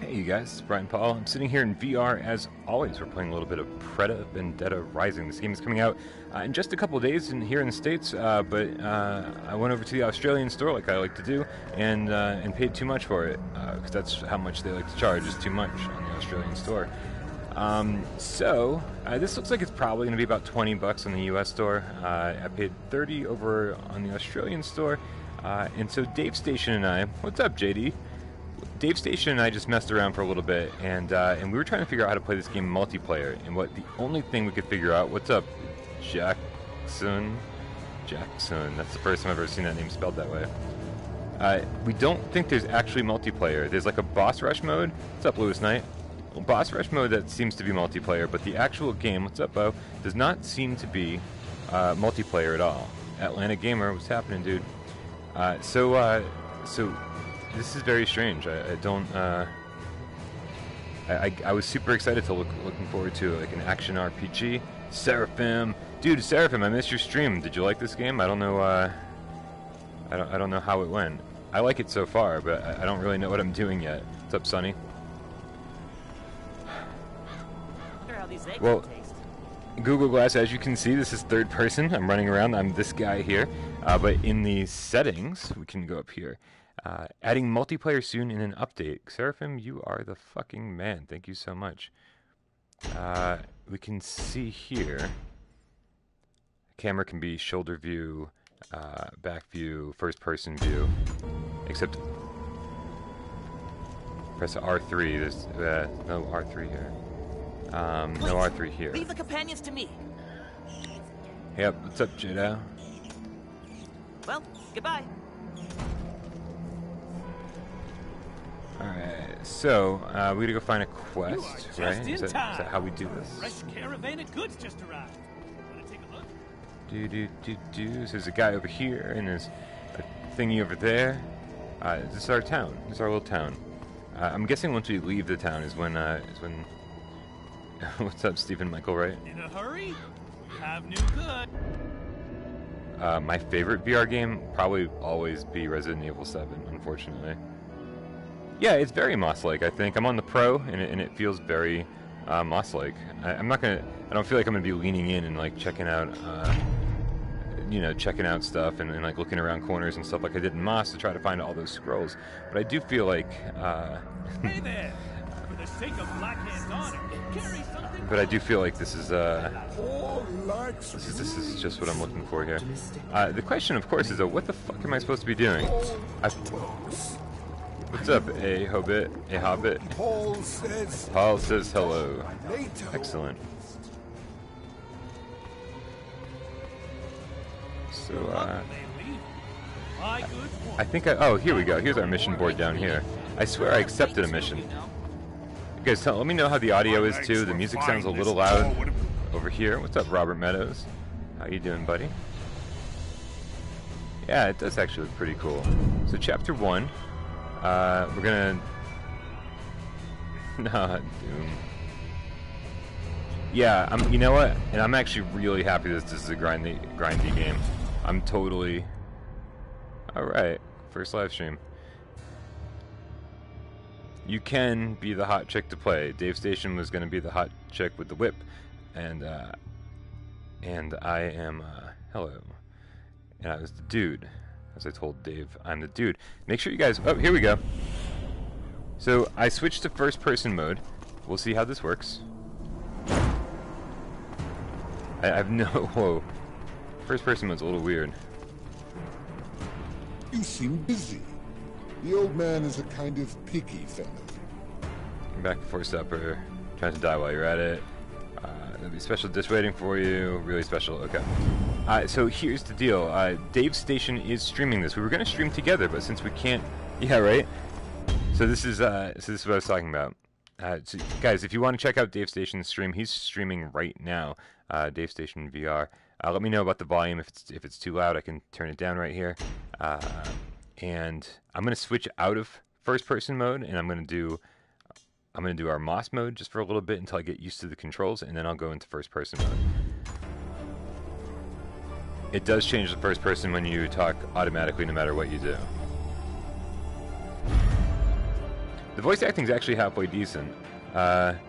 Hey you guys, it's Brian Paul. I'm sitting here in VR as always. We're playing a little bit of Preta, Vendetta, Rising. This game is coming out in just a couple of days here in the States, but I went over to the Australian store like I like to do and paid too much for it, because that's how much they like to charge, is too much on the Australian store. This looks like it's probably going to be about 20 bucks on the US store. I paid 30 over on the Australian store, and so Dave Station and I, what's up JD? Dave Station and I just messed around for a little bit, and we were trying to figure out how to play this game multiplayer. And the only thing we could figure out, what's up, Jackson? That's the first time I've ever seen that name spelled that way. We don't think there's actually multiplayer. There's like a boss rush mode. What's up, Lewis Knight? Well, boss rush mode that seems to be multiplayer, but the actual game, what's up, Bo, does not seem to be multiplayer at all. Atlanta Gamer, what's happening, dude? So this is very strange. I was super excited to looking forward to like an action RPG. Seraphim, dude, Seraphim, I missed your stream. Did you like this game? I don't know. I don't know how it went. I like it so far, but I don't really know what I'm doing yet. What's up, Sonny? Well, Google Glass, as you can see, this is third person. I'm running around. I'm this guy here. But in the settings, we can go up here. Adding multiplayer soon in an update. Seraphim, you are the fucking man. Thank you so much. We can see here. Camera can be shoulder view, back view, first person view. Except press R3. There's no R3 here. No R3 here. Leave the companions to me. Yep. What's up, Jada? Well, goodbye. Alright, so we gotta go find a quest, right? Is that how we do this? Fresh caravan of goods just arrived. Wanna take a look? So there's a guy over here, and there's a thingy over there. This is our town. This is our little town. I'm guessing once we leave the town is when. What's up, Stephen Michael? Right? In a hurry? Have new good. My favorite VR game probably always be Resident Evil 7. Unfortunately. Yeah, it's very Moss-like, I think. I'm on the Pro, and it feels very Moss-like. I don't feel like I'm gonna be leaning in and like checking out, checking out stuff and like looking around corners and stuff like I did in Moss to try to find all those scrolls. But I do feel like. Hey there! For the sake of Black Hand's honor, carry something. But I do feel like this is just what I'm looking for here. The question, of course, is what the fuck am I supposed to be doing? What's up, a hobbit? Paul says hello. Excellent. So, I think oh, here we go. Here's our mission board down here. I swear I accepted a mission. You guys, let me know how the audio is too. The music sounds a little loud over here. What's up, Robert Meadows? How you doing, buddy? Yeah, it does actually look pretty cool. So, chapter 1. We're gonna... Nah, Doom. Yeah, you know what? And I'm actually really happy that this is a grindy game. I'm totally... Alright, first live stream. You can be the hot chick to play. Dave Station was gonna be the hot chick with the whip. And I am, hello. And I was the dude. As I told Dave, I'm the dude. Make sure you guys... Oh, here we go. So, I switched to first-person mode. We'll see how this works. I have no... Whoa. First-person mode's a little weird. You seem busy. The old man is a kind of picky fellow. Come back before supper. Trying to die while you're at it. There'll be special dish waiting for you. Really special. Okay. So here's the deal. Dave Station is streaming this. We were going to stream together, but since we can't... Yeah, right? So this is what I was talking about. So guys, if you want to check out Dave Station's stream, he's streaming right now. Dave Station VR. Let me know about the volume. If it's too loud, I can turn it down right here. And I'm going to switch out of first-person mode, and I'm going to do our Moss mode just for a little bit until I get used to the controls, and then I'll go into first-person mode. It does change the first person when you talk automatically no matter what you do. The voice acting is actually halfway decent. Thanks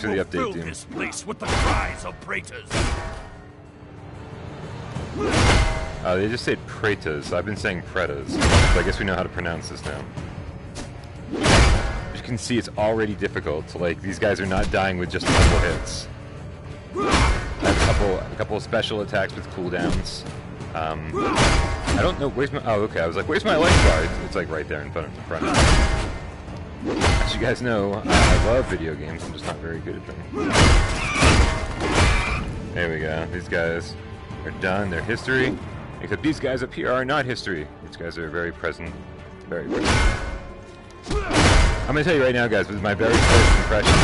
for the update, fill Doom. this place with the cries of Pretas. They just said Pretas. I've been saying Pretas. So I guess we know how to pronounce this now. As you can see, it's already difficult. Like, these guys are not dying with just a couple hits. I have a couple of special attacks with cooldowns. I don't know, where's my... Oh, okay, I was like, where's my life bar? It's like right there in front of me. As you guys know, I love video games, I'm just not very good at them. There we go, these guys are done, they're history. Except these guys up here are not history. These guys are very present. Very present. I'm gonna tell you right now, guys, with my very first impression,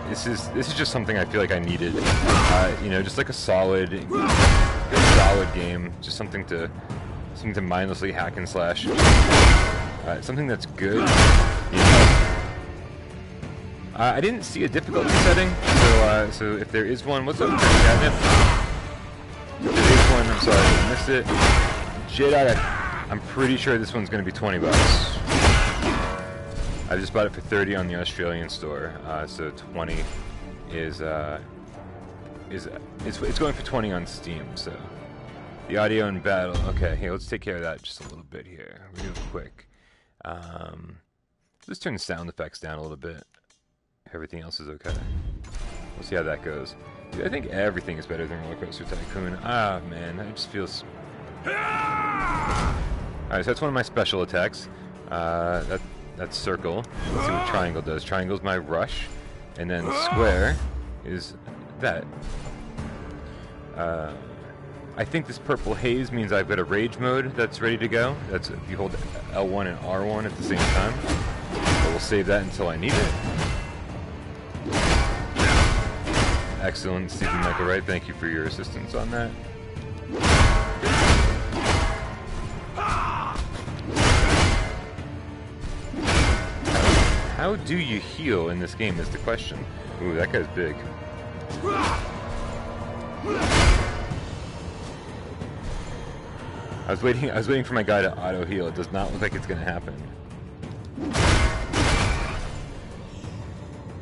this is just something I feel like I needed. You know, just like a solid game, just something to mindlessly hack and slash. Something that's good. You know. I didn't see a difficulty setting, so if there is one, what's up, Catnip? If there is one, I'm sorry I missed it. Jedi, I'm pretty sure this one's gonna be 20 bucks. I just bought it for 30 on the Australian store, so 20 is it's going for 20 on Steam. So the audio and battle. Okay, hey, let's take care of that just a little bit here, real quick. Let's turn the sound effects down a little bit. Everything else is okay. We'll see how that goes. Dude, I think everything is better than Roller Coaster Tycoon. Ah, man, that just feels. Alright, so that's one of my special attacks. That's circle. Let's see what triangle does. Triangle's my rush, and then square is that. I think this purple haze means I've got a rage mode that's ready to go. That's if you hold L1 and R1 at the same time. So we'll save that until I need it. Excellent, Stephen Michael Wright. Thank you for your assistance on that. How do you heal in this game is the question. Ooh, that guy's big. I was waiting for my guy to auto heal. It does not look like it's gonna happen.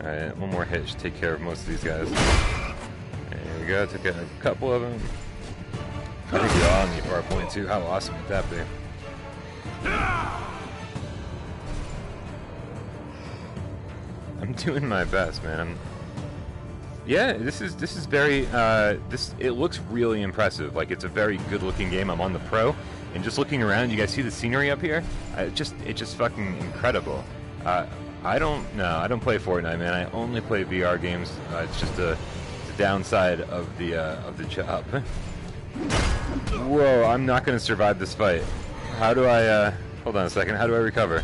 Alright, one more hit should take care of most of these guys. There we go, took a couple of them. I think we all need bar point too. How awesome would that be? I'm doing my best, man. Yeah, this is very it looks really impressive. Like, it's a very good-looking game. I'm on the Pro, and just looking around, you guys see the scenery up here? It's just fucking incredible. I don't play Fortnite, man. I only play VR games. It's just the downside of the job. Whoa, I'm not gonna survive this fight. How do I hold on a second, how do I recover?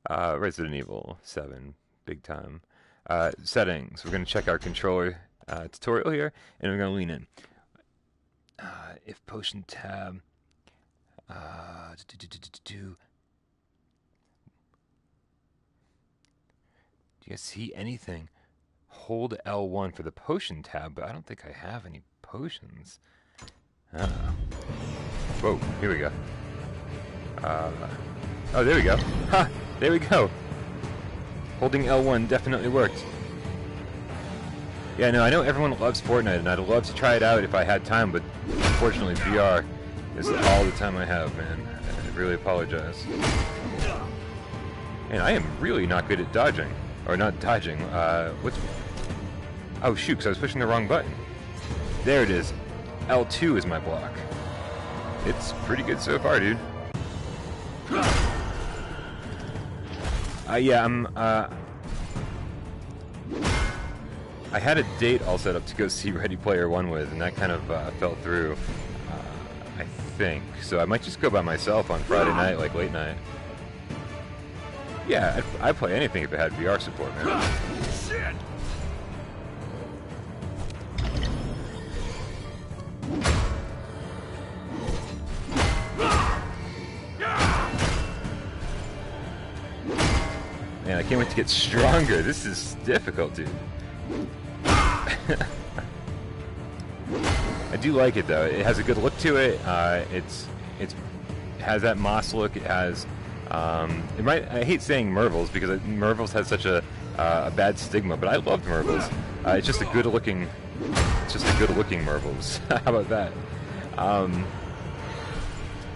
Resident Evil 7, big time. Settings, we're gonna check our controller tutorial here, and we're gonna lean in. If potion tab, do you guys see anything? Hold L1 for the potion tab, but I don't think I have any potions. Whoa, here we go. Oh, there we go. Ha! There we go. Holding L1 definitely worked. Yeah, no, I know everyone loves Fortnite, and I'd love to try it out if I had time, but unfortunately VR is all the time I have, man. I really apologize. And I am really not good at dodging. Or not dodging, what's... Oh shoot, because I was pushing the wrong button. There it is. L2 is my block. It's pretty good so far, dude. Yeah, I had a date all set up to go see Ready Player One with, and that kind of fell through, I think. So I might just go by myself on Friday night, like late night. Yeah, I'd play anything if it had VR support, man. Shit! Man, I can't wait to get stronger. This is difficult, dude. I do like it though. It has a good look to it. It's has that moss look. It has it might. I hate saying Mervils because Mervils has such a bad stigma, but I loved Mervils. It's just a good looking. It's just a good looking Mervils. How about that?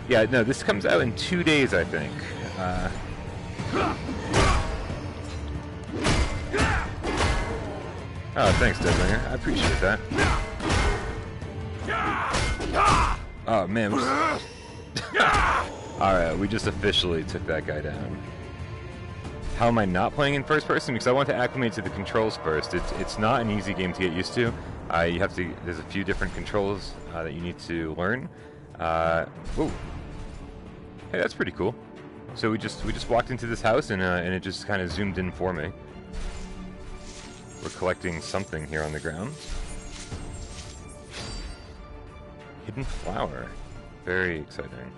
Yeah, no, this comes out in 2 days, I think. Oh, thanks, Deadbringer. I appreciate that. Oh, man. Alright, we just officially took that guy down. How am I not playing in first person? Because I want to acclimate to the controls first. It's not an easy game to get used to. You have to. There's a few different controls that you need to learn. Ooh. Hey, that's pretty cool. So we just walked into this house and it just kind of zoomed in for me. We're collecting something here on the ground. Hidden flower. Very exciting.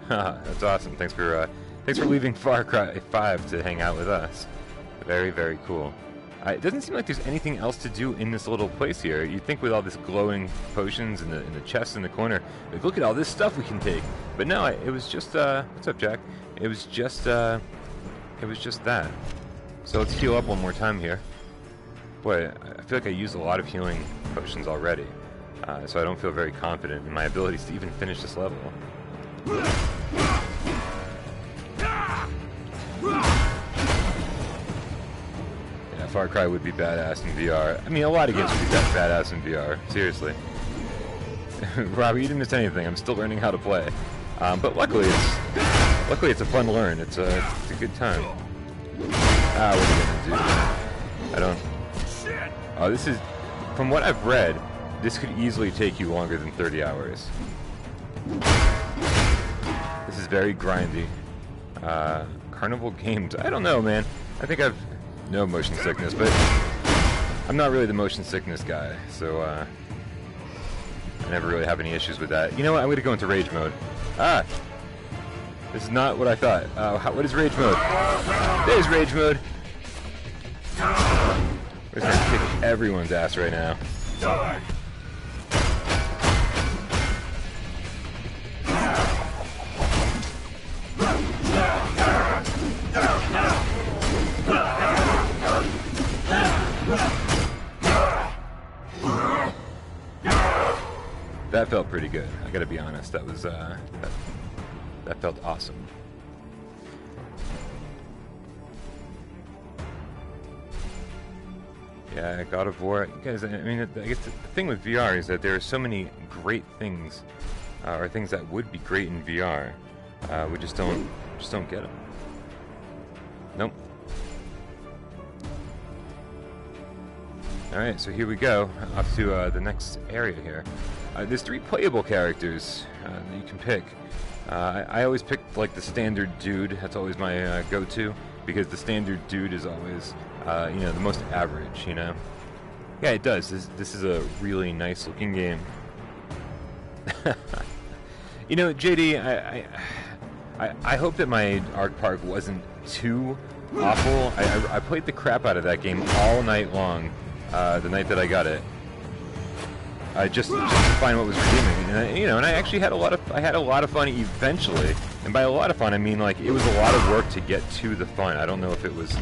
That's awesome. Thanks for leaving Far Cry 5 to hang out with us. Very, very cool. It doesn't seem like there's anything else to do in this little place here. You'd think with all this glowing potions and the chest in the corner, like, look at all this stuff we can take. But no, it was just what's up, Jack? It was just that. So let's heal up one more time here. Boy, I feel like I used a lot of healing potions already, so I don't feel very confident in my abilities to even finish this level. Yeah, Far Cry would be badass in VR. I mean, a lot of games would be badass in VR. Seriously. Robbie, you didn't miss anything. I'm still learning how to play. But luckily it's a fun learn. It's a good time. What are you gonna do? I don't. Oh, this is, from what I've read, this could easily take you longer than 30 hours. This is very grindy. Carnival Games. I don't know, man. I think I've no motion sickness, but I'm not really the motion sickness guy, so I never really have any issues with that. You know what? I'm gonna go into rage mode. This is not what I thought. What is rage mode? There's rage mode. We're just gonna kick everyone's ass right now. That felt pretty good. I gotta be honest. That was that felt awesome. Yeah, God of War. Guys, I mean, I guess the thing with VR is that there are so many great things, or things that would be great in VR. We just don't get them. Nope. All right, so here we go, off to the next area here. There's 3 playable characters that you can pick. I always pick like the standard dude. That's always my go-to, because the standard dude is always, you know, the most average. You know. Yeah, it does. This is a really nice looking game. You know, JD, I hope that my Arc Park wasn't too awful. I played the crap out of that game all night long, the night that I got it. Just to find what was redeeming, and you know, and I actually had a lot of fun eventually. And by a lot of fun, I mean like it was a lot of work to get to the fun. I don't know if it was.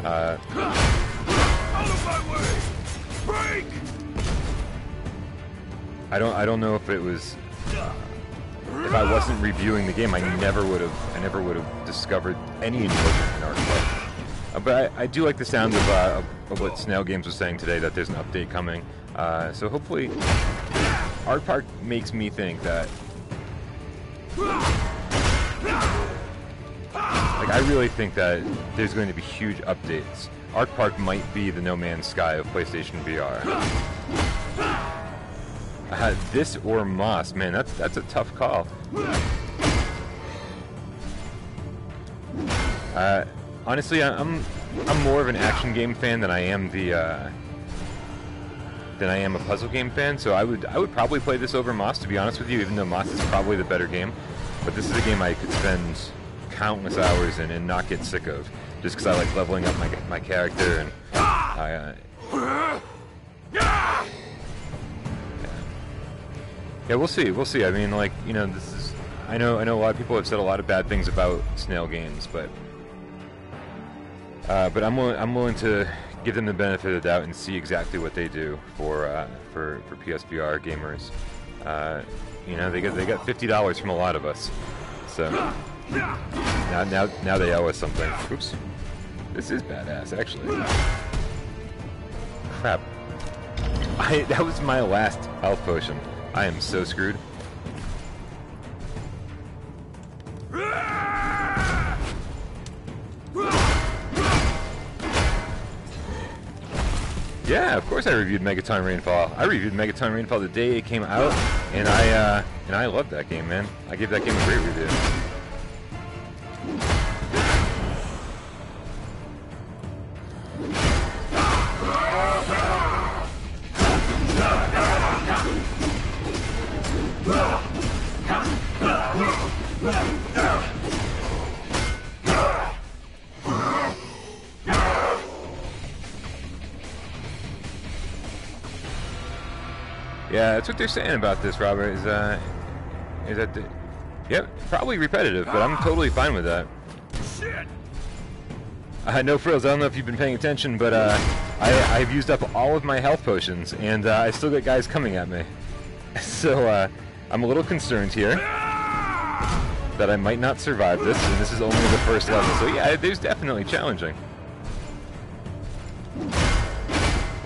Out of my way! Break! I don't know if it was. If I wasn't reviewing the game, I never would have discovered any enjoyment in Arc Park. But I do like the sound of what Snail Games was saying today, that there's an update coming. So hopefully, Arc Park makes me think that, like, I really think that there's going to be huge updates. Arc Park might be the No Man's Sky of PlayStation VR. This or Moss, man, that's a tough call. Honestly, I'm more of an action game fan than I am a puzzle game fan. So I would probably play this over Moss, to be honest with you, even though Moss is probably the better game. But this is a game I could spend countless hours in and not get sick of, just because I like leveling up my character, and Yeah, we'll see. We'll see. I mean, like, you know, this is. I know a lot of people have said a lot of bad things about Snail Games, but I'm willing to give them the benefit of the doubt and see exactly what they do for PSVR gamers. You know, they got $50 from a lot of us, so now they owe us something. Oops, this is badass, actually. Crap, that was my last health potion. I am so screwed. Yeah, of course I reviewed Megaton Rainfall. I reviewed Megaton Rainfall the day it came out, and I loved that game, man. I gave that game a great review. Yeah, that's what they're saying about this, Robert, is that yep, probably repetitive, but I'm totally fine with that. Shit! No frills, I don't know if you've been paying attention, but I've used up all of my health potions, and I still get guys coming at me. So, I'm a little concerned here that I might not survive this, and this is only the first level, so yeah, there's definitely challenging.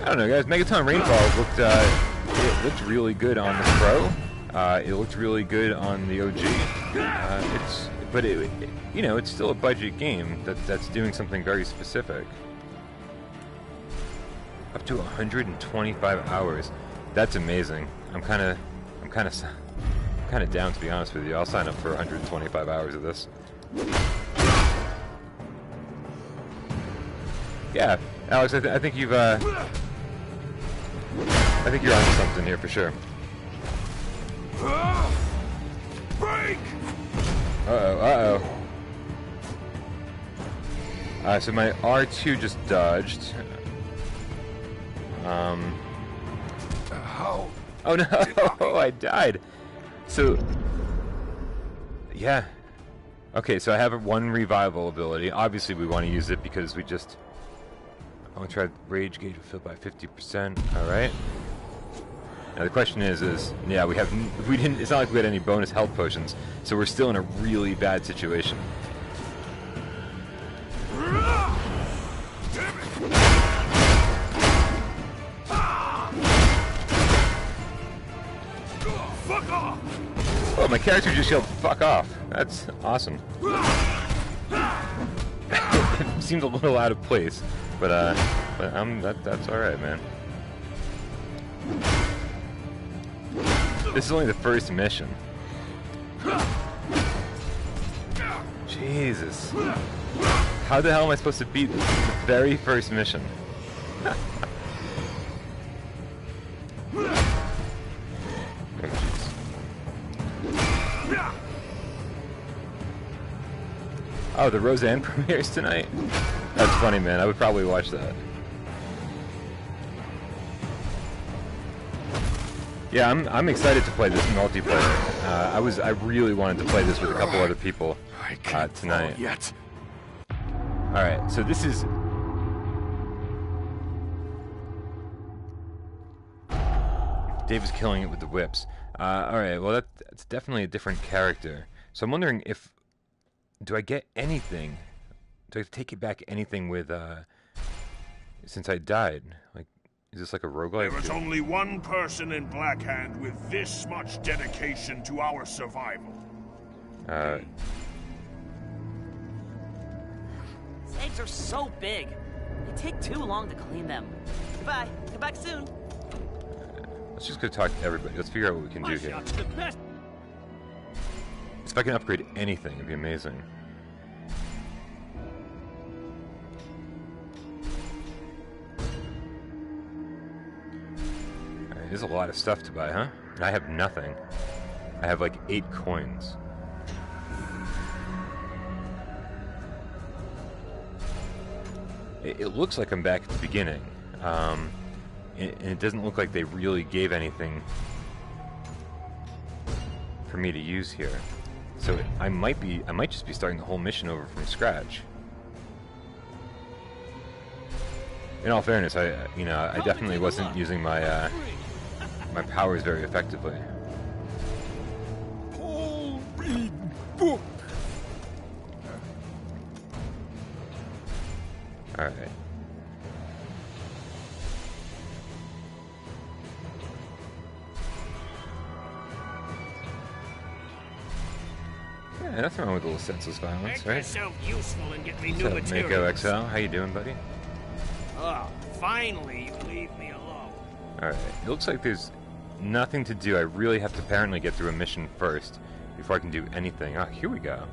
I don't know, guys, Megaton Rainfall looked, it looked really good on the Pro. It looked really good on the OG. But you know, it's still a budget game that's doing something very specific. Up to 125 hours. That's amazing. I'm kind of down, to be honest with you. I'll sign up for 125 hours of this. Yeah, Alex, I think you've I think you're onto something here for sure. Break! Uh-oh. So my R2 just dodged. How? Oh no! I died. So, yeah. Okay, so I have one revival ability. Obviously, we want to use it because we just. I want to try rage gauge will fill by 50%. All right. Now the question is yeah, we didn't. It's not like we had any bonus health potions, so we're still in a really bad situation. Fuck off! Oh, my character just yelled "fuck off." That's awesome. It seems a little out of place, but that's all right, man. This is only the first mission. Jesus. How the hell am I supposed to beat the very first mission? Oh, the Roseanne premieres tonight? That's funny, man. I would probably watch that. Yeah, I'm excited to play this multiplayer. I really wanted to play this with a couple other people tonight. Yet. All right, so this is. Dave is killing it with the whips. All right, well that's definitely a different character. So I'm wondering if do I get anything? Do I take it back anything with since I died? Like, is this like a roguelike? There is only one person in Blackhand with this much dedication to our survival. These eggs are so big. They take too long to clean them. Goodbye. Come back soon. Let's just go talk to everybody. Let's figure out what we can do here. Shot's the best. If I can upgrade anything, it'd be amazing. Alright, there's a lot of stuff to buy, huh? And I have nothing. I have like 8 coins. It looks like I'm back at the beginning. And it doesn't look like they really gave anything for me to use here. So I might just be starting the whole mission over from scratch. In all fairness, I definitely wasn't using my my powers very effectively. All right. Yeah, nothing wrong with a little senseless violence, Make right? yourself useful and get me new What's up, Mako materials. XL? How you doing, buddy? Oh, finally you leave me alone. Alright, it looks like there's nothing to do. I really have to apparently get through a mission first before I can do anything. Oh, here we go.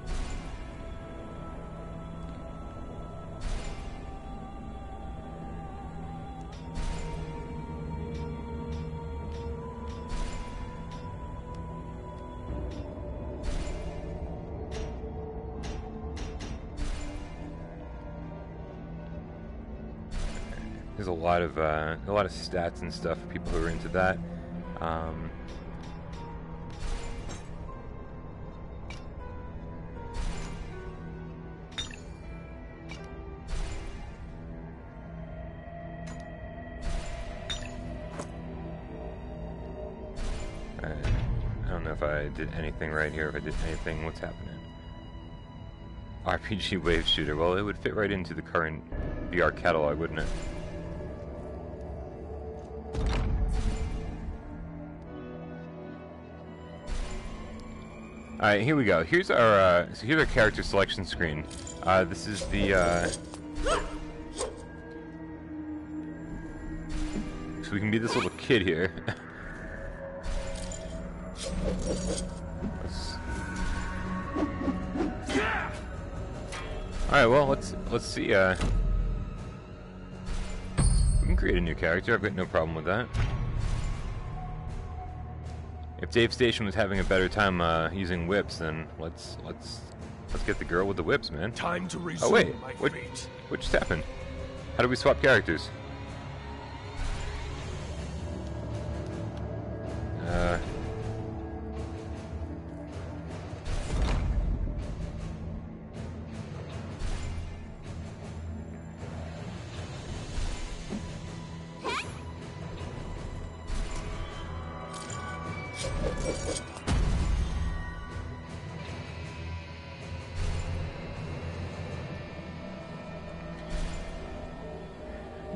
There's a lot of stats and stuff for people who are into that. I don't know if I did anything right here. If I did anything, what's happening? RPG wave shooter. Well, it would fit right into the current VR catalog, wouldn't it? Alright, here we go. Here's our character selection screen. This is the so we can be this little kid here. Alright, well let's see, we can create a new character. I've got no problem with that. If Dave Station was having a better time using whips, then let's get the girl with the whips, man. Time to resume Oh wait, my what fate. just happened? How do we swap characters?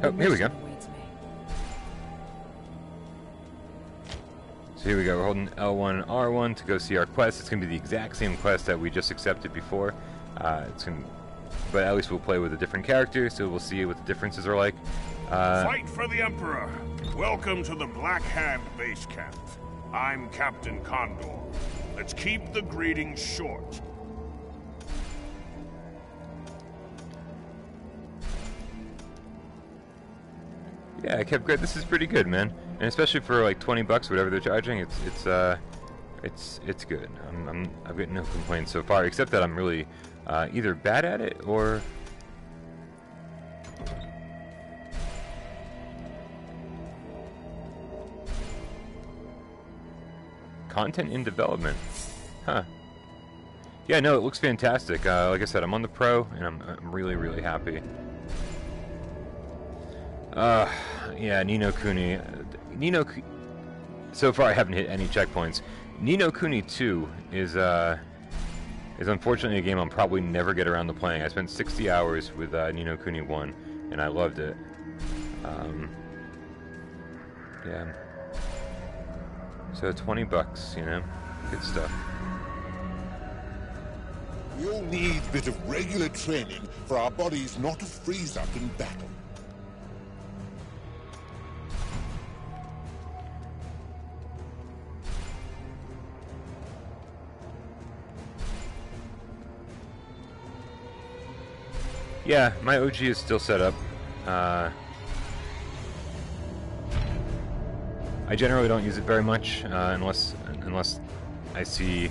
Oh, here we go. So here we go. We're holding L1 and R1 to go see our quest. It's going to be the exact same quest that we just accepted before. But at least we'll play with a different character, so we'll see what the differences are like. Fight for the Emperor. Welcome to the Black Hand base camp. I'm Captain Condor. Let's keep the greetings short. Yeah, Great. This is pretty good, man, and especially for like 20 bucks, whatever they're charging, it's good. I've got no complaints so far, except that I'm really either bad at it or content in development. Huh. Yeah, no, it looks fantastic. Like I said, I'm on the Pro, and I'm really happy. Yeah, Ni no Kuni. So far I haven't hit any checkpoints. Ni no Kuni 2 is unfortunately a game I'll probably never get around to playing. I spent 60 hours with Ni no Kuni 1, and I loved it. Yeah. So 20 bucks, you know, good stuff. We all need a bit of regular training for our bodies not to freeze up in battle. Yeah, my OG is still set up. I generally don't use it very much unless I see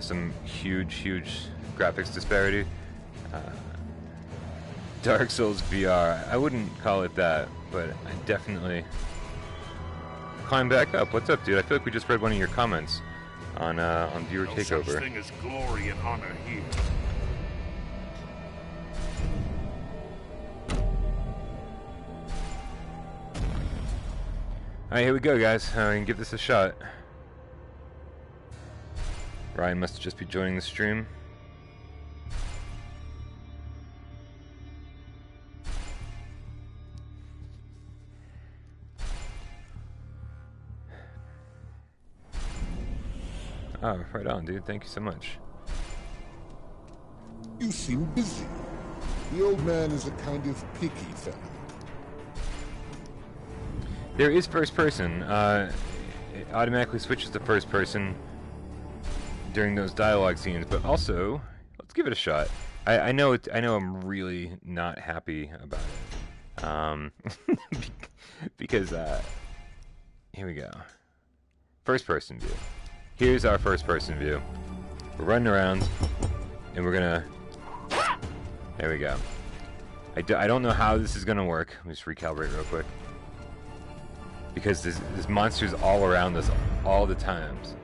some huge graphics disparity. Dark Souls VR, I wouldn't call it that, but I definitely climb back up. What's up, dude? I feel like we just read one of your comments. on viewer No takeover. such thing as glory and honor here. Alright, here we go, guys. We can give this a shot. Ryan must just be joining the stream. Oh, right on, dude. Thank you so much. You seem busy. The old man is a kind of picky fellow. There is first person. It automatically switches to first person during those dialogue scenes, but also, let's give it a shot. I know I'm really not happy about it. Because here we go. First person view. Here's our first person view. We're running around, and we're gonna... There we go. I don't know how this is gonna work. Let me just recalibrate real quick. Because there's monsters all around us all the times.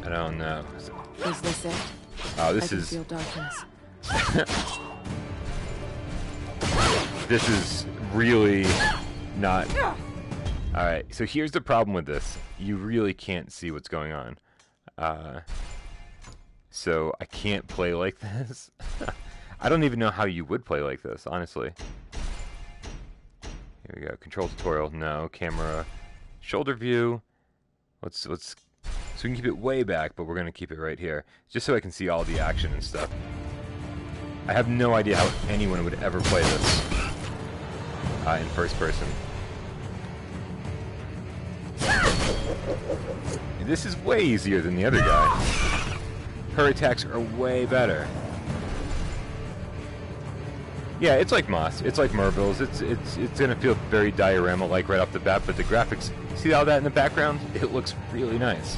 I don't know. Is this it? Oh, this I can is... feel darkness. This is really not... Alright, so here's the problem with this. You really can't see what's going on. So I can't play like this. I don't even know how you would play like this, honestly. Here we go. Control tutorial. No. Camera. Shoulder view. So we can keep it way back, but we're going to keep it right here. Just so I can see all the action and stuff. I have no idea how anyone would ever play this in first person. This is way easier than the other guy. Her attacks are way better. Yeah, it's like Moss. It's like Merville's. It's gonna feel very diorama-like right off the bat, but the graphics, see all that in the background? It looks really nice.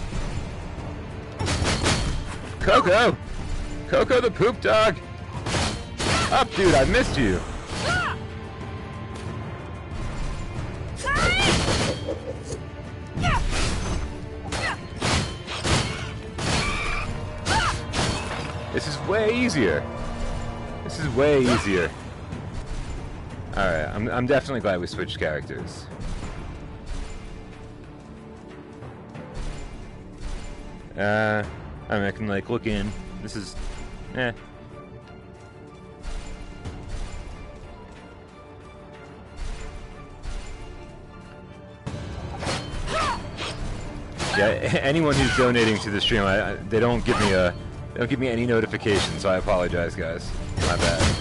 Coco! Coco the poop dog! Up, dude, I missed you! This is way easier. This is way easier. Alright, I'm definitely glad we switched characters. I mean, I can like look in. This is Yeah, anyone who's donating to the stream, they don't give me any notifications, so I apologize, guys. My bad.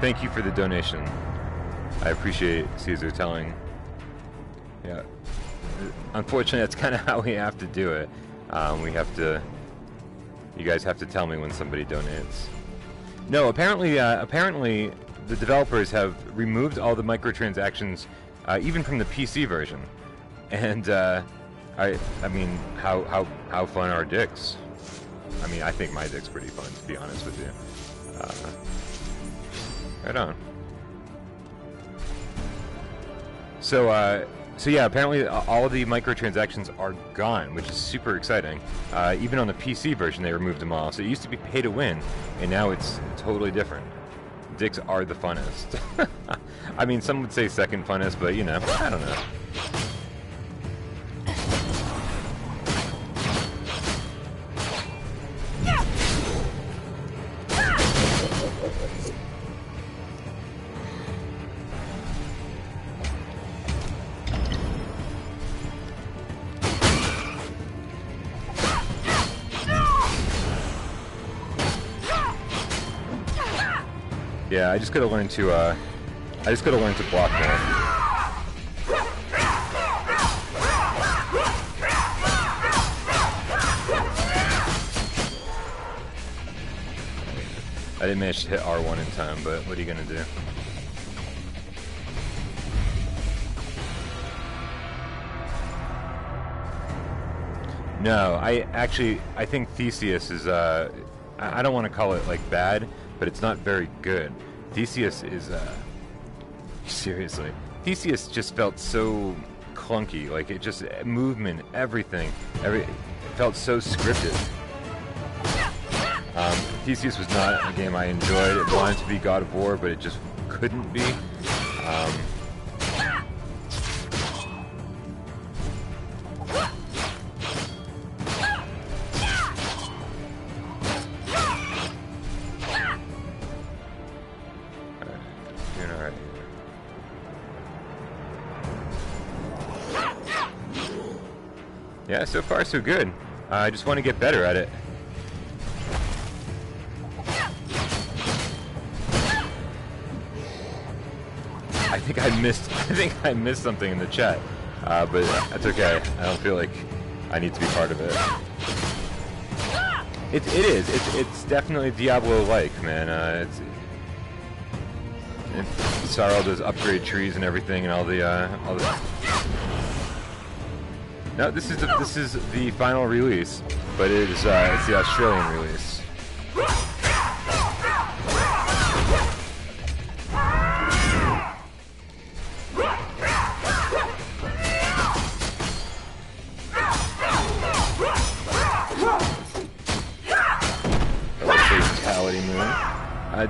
Thank you for the donation. I appreciate Caesar telling. Yeah. Unfortunately, that's kind of how we have to do it. We have to... You guys have to tell me when somebody donates. No, apparently the developers have removed all the microtransactions, even from the PC version. And I mean, how fun are dicks? I mean, I think my dick's pretty fun, to be honest with you. Right on. So yeah, apparently all of the microtransactions are gone, which is super exciting. Even on the PC version, they removed them all. So it used to be pay to win, and now it's totally different. Dicks are the funnest. I mean, some would say second funnest, but you know, I don't know. Yeah, I just gotta learn to block more. I didn't manage to hit R1 in time, but what are you gonna do? No, I think Theseus is, I don't want to call it, like, bad, but it's not very good. Theseus is, seriously. Theseus just felt so clunky, like, it just, movement, everything, it felt so scripted. Theseus was not a game I enjoyed. It wanted to be God of War, but it just couldn't be. Yeah, so far so good. I just want to get better at it. I think I missed something in the chat, but that's okay. I don't feel like I need to be part of it. It's definitely Diablo-like, man. You saw all those upgrade trees and everything, and all the. No, this is the final release, but it's the Australian release.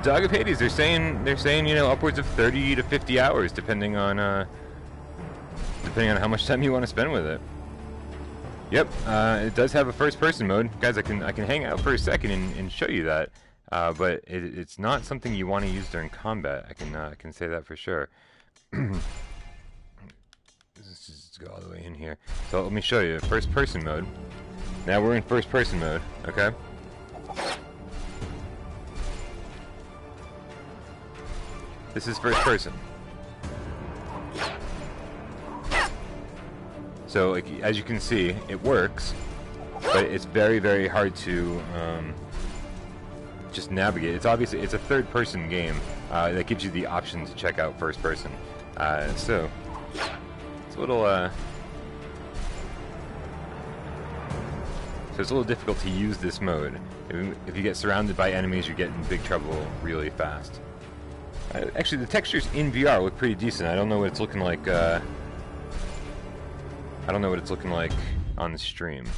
Dog of Hades, they're saying you know, upwards of 30 to 50 hours, depending on how much time you want to spend with it. Yep, it does have a first-person mode, guys. I can hang out for a second and show you that, but it's not something you want to use during combat. I can say that for sure. Let's just go all the way in here. So let me show you first-person mode. Now we're in first-person mode, okay? This is first person. So, like, as you can see, it works, but it's very, very hard to just navigate. It's obviously it's a third-person game that gives you the option to check out first person. So it's a little it's a little difficult to use this mode. If you get surrounded by enemies, you get in big trouble really fast. Actually, the textures in VR look pretty decent. I don't know what it's looking like. I don't know what it's looking like on the stream.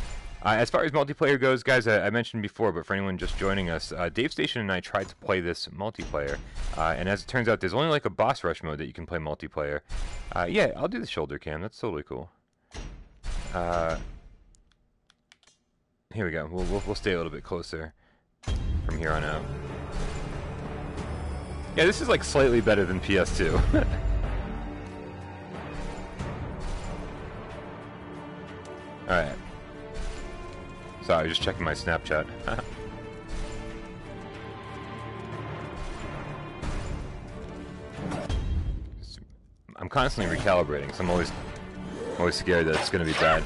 As far as multiplayer goes, guys, I mentioned before, but for anyone just joining us, Dave Station and I tried to play this multiplayer, and as it turns out, there's only like a boss rush mode that you can play multiplayer. Yeah, I'll do the shoulder cam. That's totally cool. Here we go. We'll stay a little bit closer from here on out. Yeah, this is like slightly better than PS2. Alright. Sorry, just checking my Snapchat. I'm constantly recalibrating, so I'm always scared that it's going to be bad.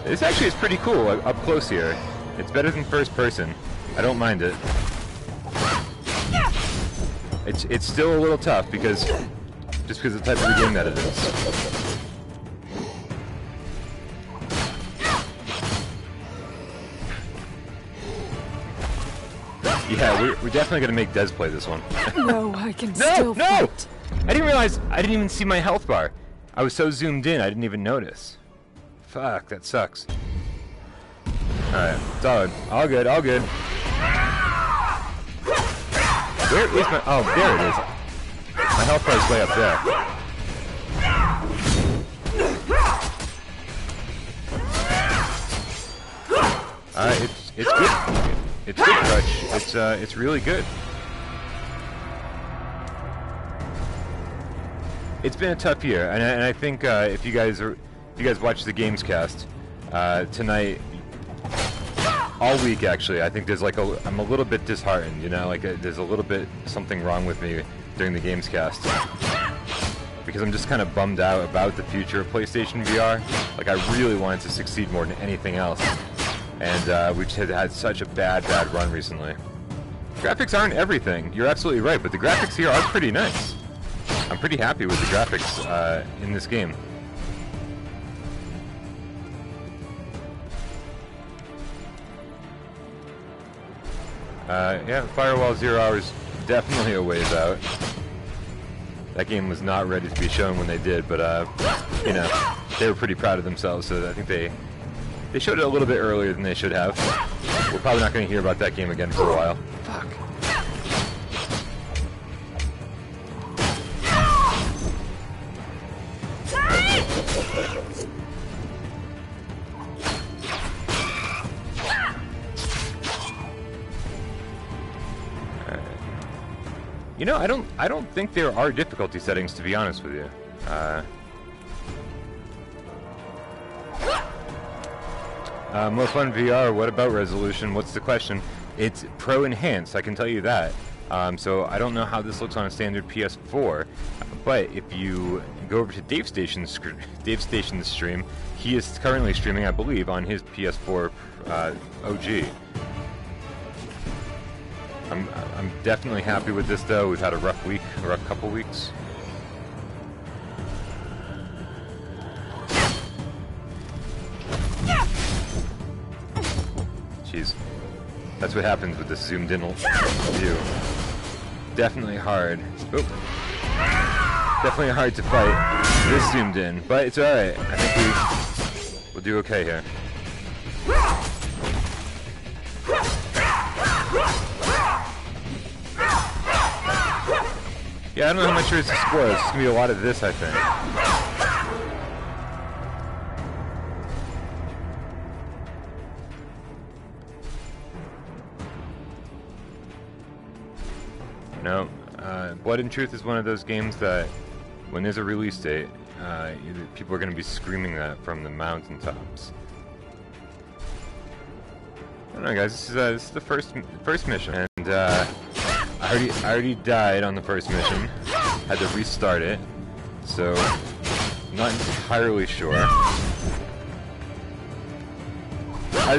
This actually is pretty cool up close here. It's better than first person. I don't mind it. It's still a little tough just because of the type of the game that it is. Yeah, we're definitely gonna make Des play this one. No, I can still fight. I didn't realize I didn't even see my health bar. I was so zoomed in I didn't even notice. Fuck, that sucks. Alright, solid. All good, all good. Where is my... Oh, there it is. My health bar is way up there. It's good. It's good, Crutch. It's really good. It's been a tough year, and I think if you guys watch the Gamescast tonight, all week actually, I think there's like I'm a little bit disheartened, you know, like there's a little bit something wrong with me during the Gamescast because I'm just kind of bummed out about the future of PlayStation VR. Like I really wanted to succeed more than anything else, and we just had such a bad run recently. Graphics aren't everything. You're absolutely right, but the graphics here are pretty nice. I'm pretty happy with the graphics in this game. Yeah, Firewall 0 Hours definitely a ways out. That game was not ready to be shown when they did, but you know, they were pretty proud of themselves, so I think they showed it a little bit earlier than they should have. We're probably not going to hear about that game again for a while. Fuck. You know, I don't think there are difficulty settings, to be honest with you. Most fun VR, what about resolution? What's the question? It's Pro Enhanced, I can tell you that. So I don't know how this looks on a standard PS4, but if you go over to Dave Station's stream, he is currently streaming, I believe, on his PS4 OG. I'm definitely happy with this, though. We've had a rough week, a rough couple weeks. Jeez. That's what happens with this zoomed-in view. Definitely hard. Oop. Definitely hard to fight this zoomed in, but it's alright. I think we'll do okay here. Yeah, I don't know how much there is to explore. It's just going to be a lot of this, I think. No, Blood and Truth is one of those games that, when there's a release date, people are going to be screaming that from the mountaintops. I don't know, guys. This is the first mission, and I already died on the first mission. Had to restart it, so I'm not entirely sure.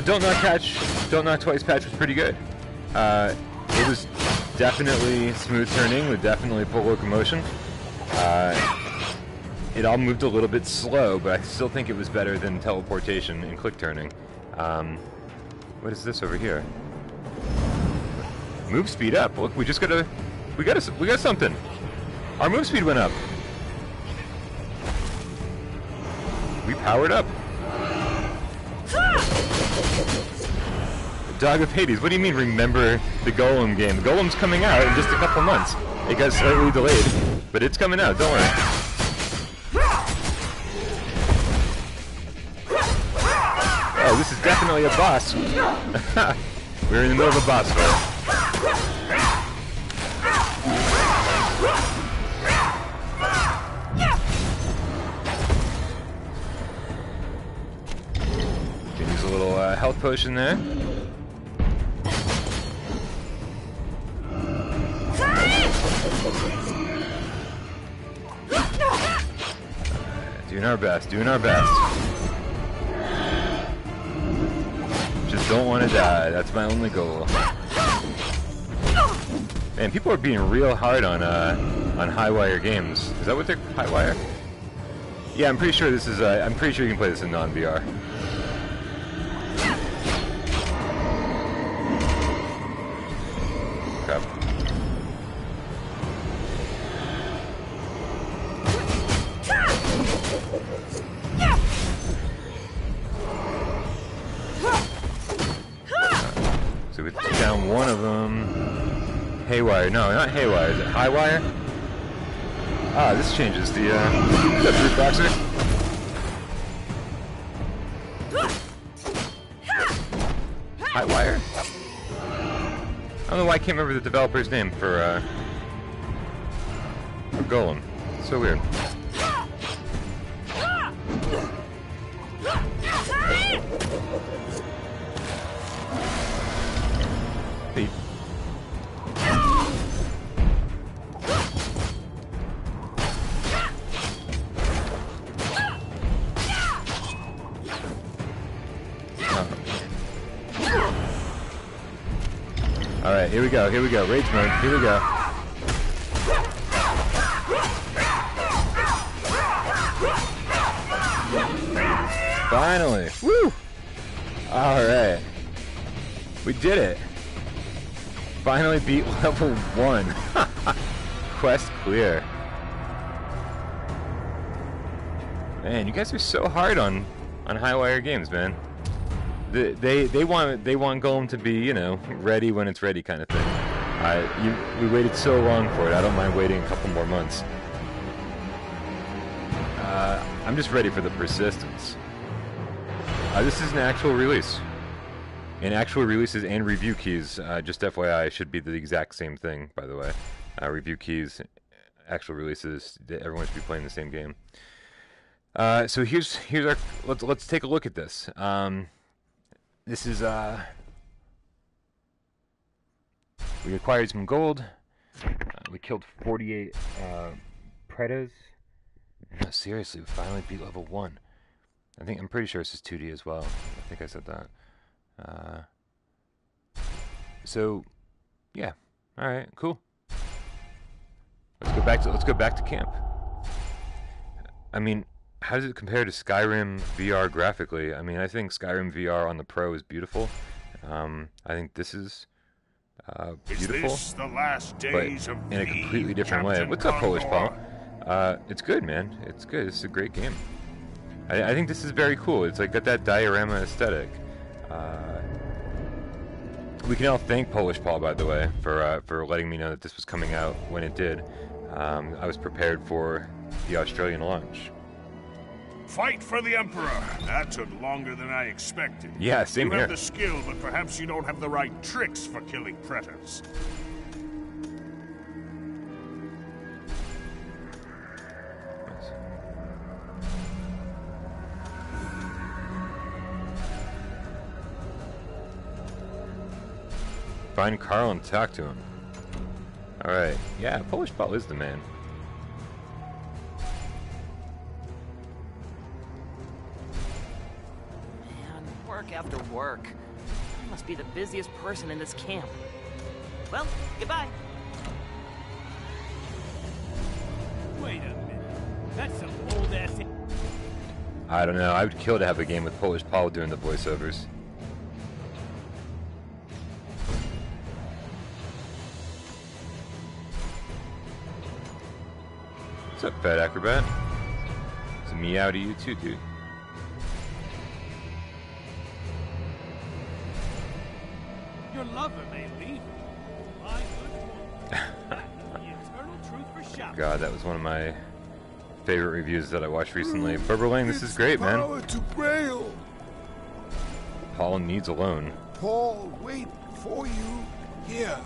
Don't Knock Twice patch was pretty good. It was definitely smooth turning with definitely full locomotion. It all moved a little bit slow, but I still think it was better than teleportation and click turning. What is this over here? Move speed up. Look, we got something. Our move speed went up. We powered up. Dog of Hades. What do you mean? Remember the Golem game? The Golem's coming out in just a couple months. It got slightly delayed, but it's coming out. Don't worry. Oh, this is definitely a boss. We're in the middle of a boss fight. Can use a little health potion there. Doing our best. Just don't want to die. That's my only goal. Man, people are being real hard on Highwire games. Is that what they're Highwire? Yeah, I'm pretty sure this is. I'm pretty sure you can play this in non-VR. Crap. So we took down one of them. Haywire. No, not Haywire. Is it Highwire? Ah, this changes the, brute boxer. Highwire? I don't know why I can't remember the developer's name for Golem. It's so weird. Hey. Alright, here we go, rage mode, here we go. Finally! Woo! Alright. We did it! Finally beat level 1. Quest clear. Man, you guys are so hard on Highwire games, man. They want Golem to be, you know, ready when it's ready kind of thing. We waited so long for it. I don't mind waiting a couple more months. I'm just ready for the persistence. This is an actual release. And actual releases and review keys, just FYI, should be the exact same thing, by the way. Review keys, actual releases, everyone should be playing the same game. So here's our, let's take a look at this. This is, we acquired some gold. We killed 48 Pretas. No, seriously, we finally beat level 1. I'm pretty sure this is 2D as well. I think I said that. So, yeah. All right, cool. Let's go back to camp. I mean, how does it compare to Skyrim VR graphically? I mean, I think Skyrim VR on the Pro is beautiful. I think this is beautiful, Is this the last days but of in a completely different way. Captain What's up, Polish Paul? Condor? It's good, man. It's good. It's a great game. I think this is very cool. It's like got that diorama aesthetic. We can all thank Polish Paul, by the way, for letting me know that this was coming out when it did. I was prepared for the Australian launch. Fight for the Emperor. That took longer than I expected. Yeah, same you here. have the skill, but perhaps you don't have the right tricks for killing Pretas. Find Carl and talk to him. Alright. Yeah, Polish Paul is the man. Man, work after work. I must be the busiest person in this camp. Well, goodbye. Wait a minute. That's some old-ass... I don't know. I would kill to have a game with Polish Paul doing the voiceovers. What's up, Fat Acrobat? It's a meow to you too, dude. Your lover may leave. My good woman. The eternal truth for shopping. God, that was one of my favorite reviews that I watched recently. Barbara Lang, this is great, man. Power to Grail. Paul needs a loan. Paul, wait for you here.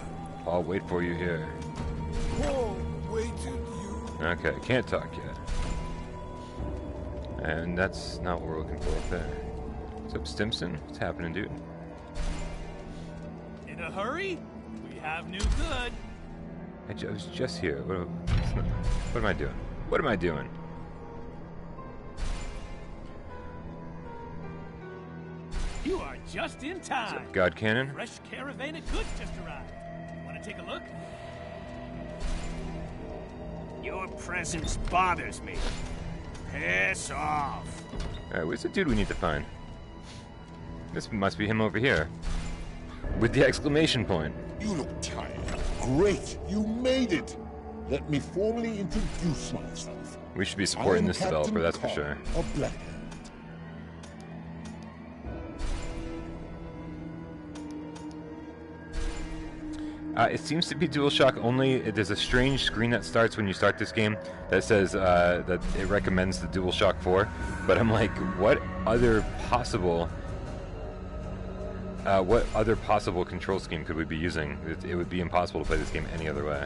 I'll wait for you here. Paul waited you. Okay, can't talk yet. And that's not what we're looking for up there. What's up, Stimson? What's happening, dude? In a hurry? We have new good. I was just here. What am I doing? What am I doing? You are just in time. God Cannon? Fresh caravan of goods just arrived. Want to take a look? Your presence bothers me. Piss off. Alright, where's the dude we need to find? This must be him over here. With the exclamation point. You look tired. Great, you made it. Let me formally introduce myself. We should be supporting this Captain developer, that's for Carl sure. of Blackhand. It seems to be DualShock only. There's a strange screen that starts when you start this game that says that it recommends the DualShock 4. But I'm like, what other possible control scheme could we be using? It would be impossible to play this game any other way.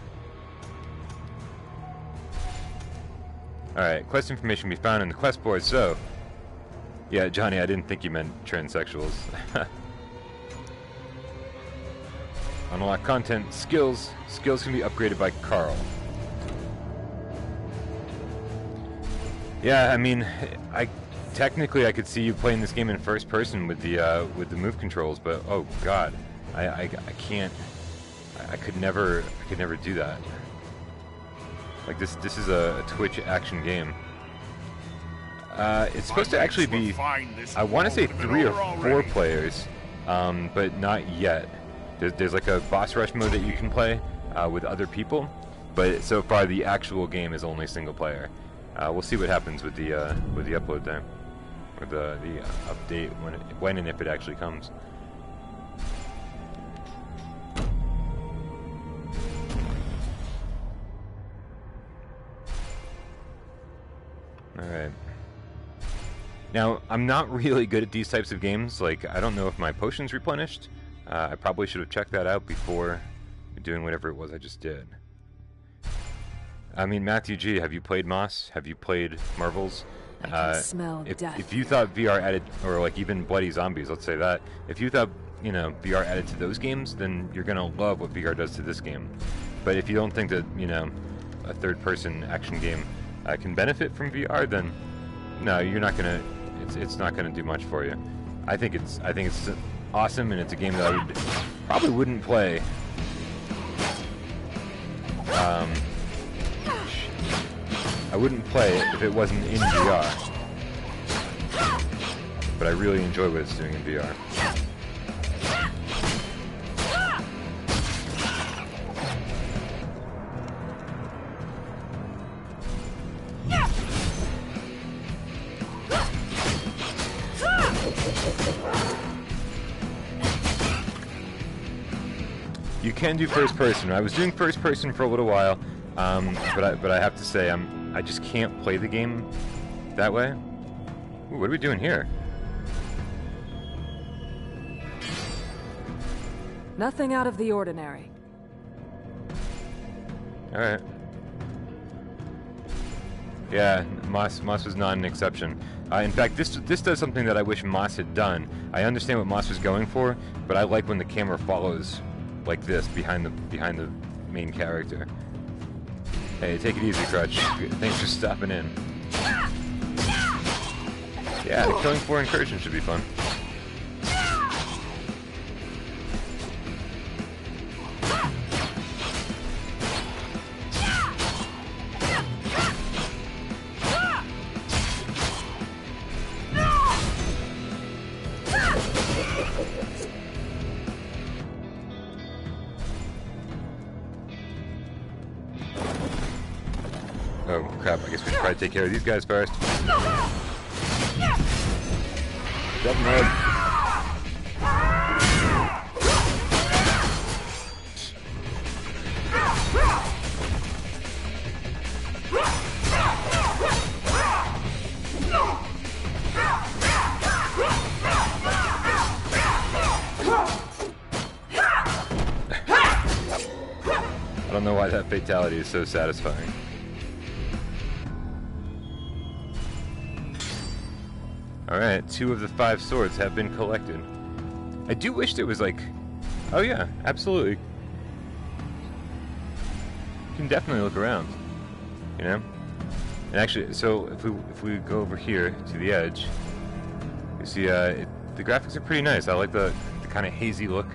Alright, quest information can be found in the quest board, so... Yeah, Johnny, I didn't think you meant transsexuals. Unlock content, skills. Skills can be upgraded by Carl. Yeah, I mean, technically I could see you playing this game in first person with the move controls, but oh god, I can't I could never do that. Like this is a Twitch action game. It's supposed to actually be, I want to say 3 or 4 players, but not yet. There's like a boss rush mode that you can play with other people, but so far the actual game is only single player. We'll see what happens with the upload time, or the update when and if it actually comes. All right. Now, I'm not really good at these types of games. Like, I don't know if my potion's replenished. I probably should have checked that out before doing whatever it was I just did. I mean, Matthew G, have you played Moss? Have you played Marvels? I can smell death. If you thought VR added, or like even Bloody Zombies, let's say that. If you thought, you know, VR added to those games, then you're gonna love what VR does to this game. But if you don't think that, you know, a third-person action game can benefit from VR, then no, you're not gonna. It's not gonna do much for you. I think it's awesome, and it's a game that I probably wouldn't play. I wouldn't play it if it wasn't in VR. But I really enjoy what it's doing in VR. You can do first person. I was doing first person for a little while, but I have to say I just can't play the game that way. Ooh, what are we doing here? Nothing out of the ordinary. All right. Yeah, Moss was not an exception. In fact, this does something that I wish Moss had done. I understand what Moss was going for, but I like when the camera follows like this behind the main character. Hey, take it easy, Crutch. Thanks for stopping in. Yeah, the killing floor incursion should be fun. Oh crap, I guess we should probably take care of these guys first. Jump mode. I don't know why that fatality is so satisfying. Alright, 2 of the 5 swords have been collected. I do wish there was like... Oh yeah, absolutely. You can definitely look around. You know? And actually, so if we go over here to the edge, you see the graphics are pretty nice. I like the kind of hazy look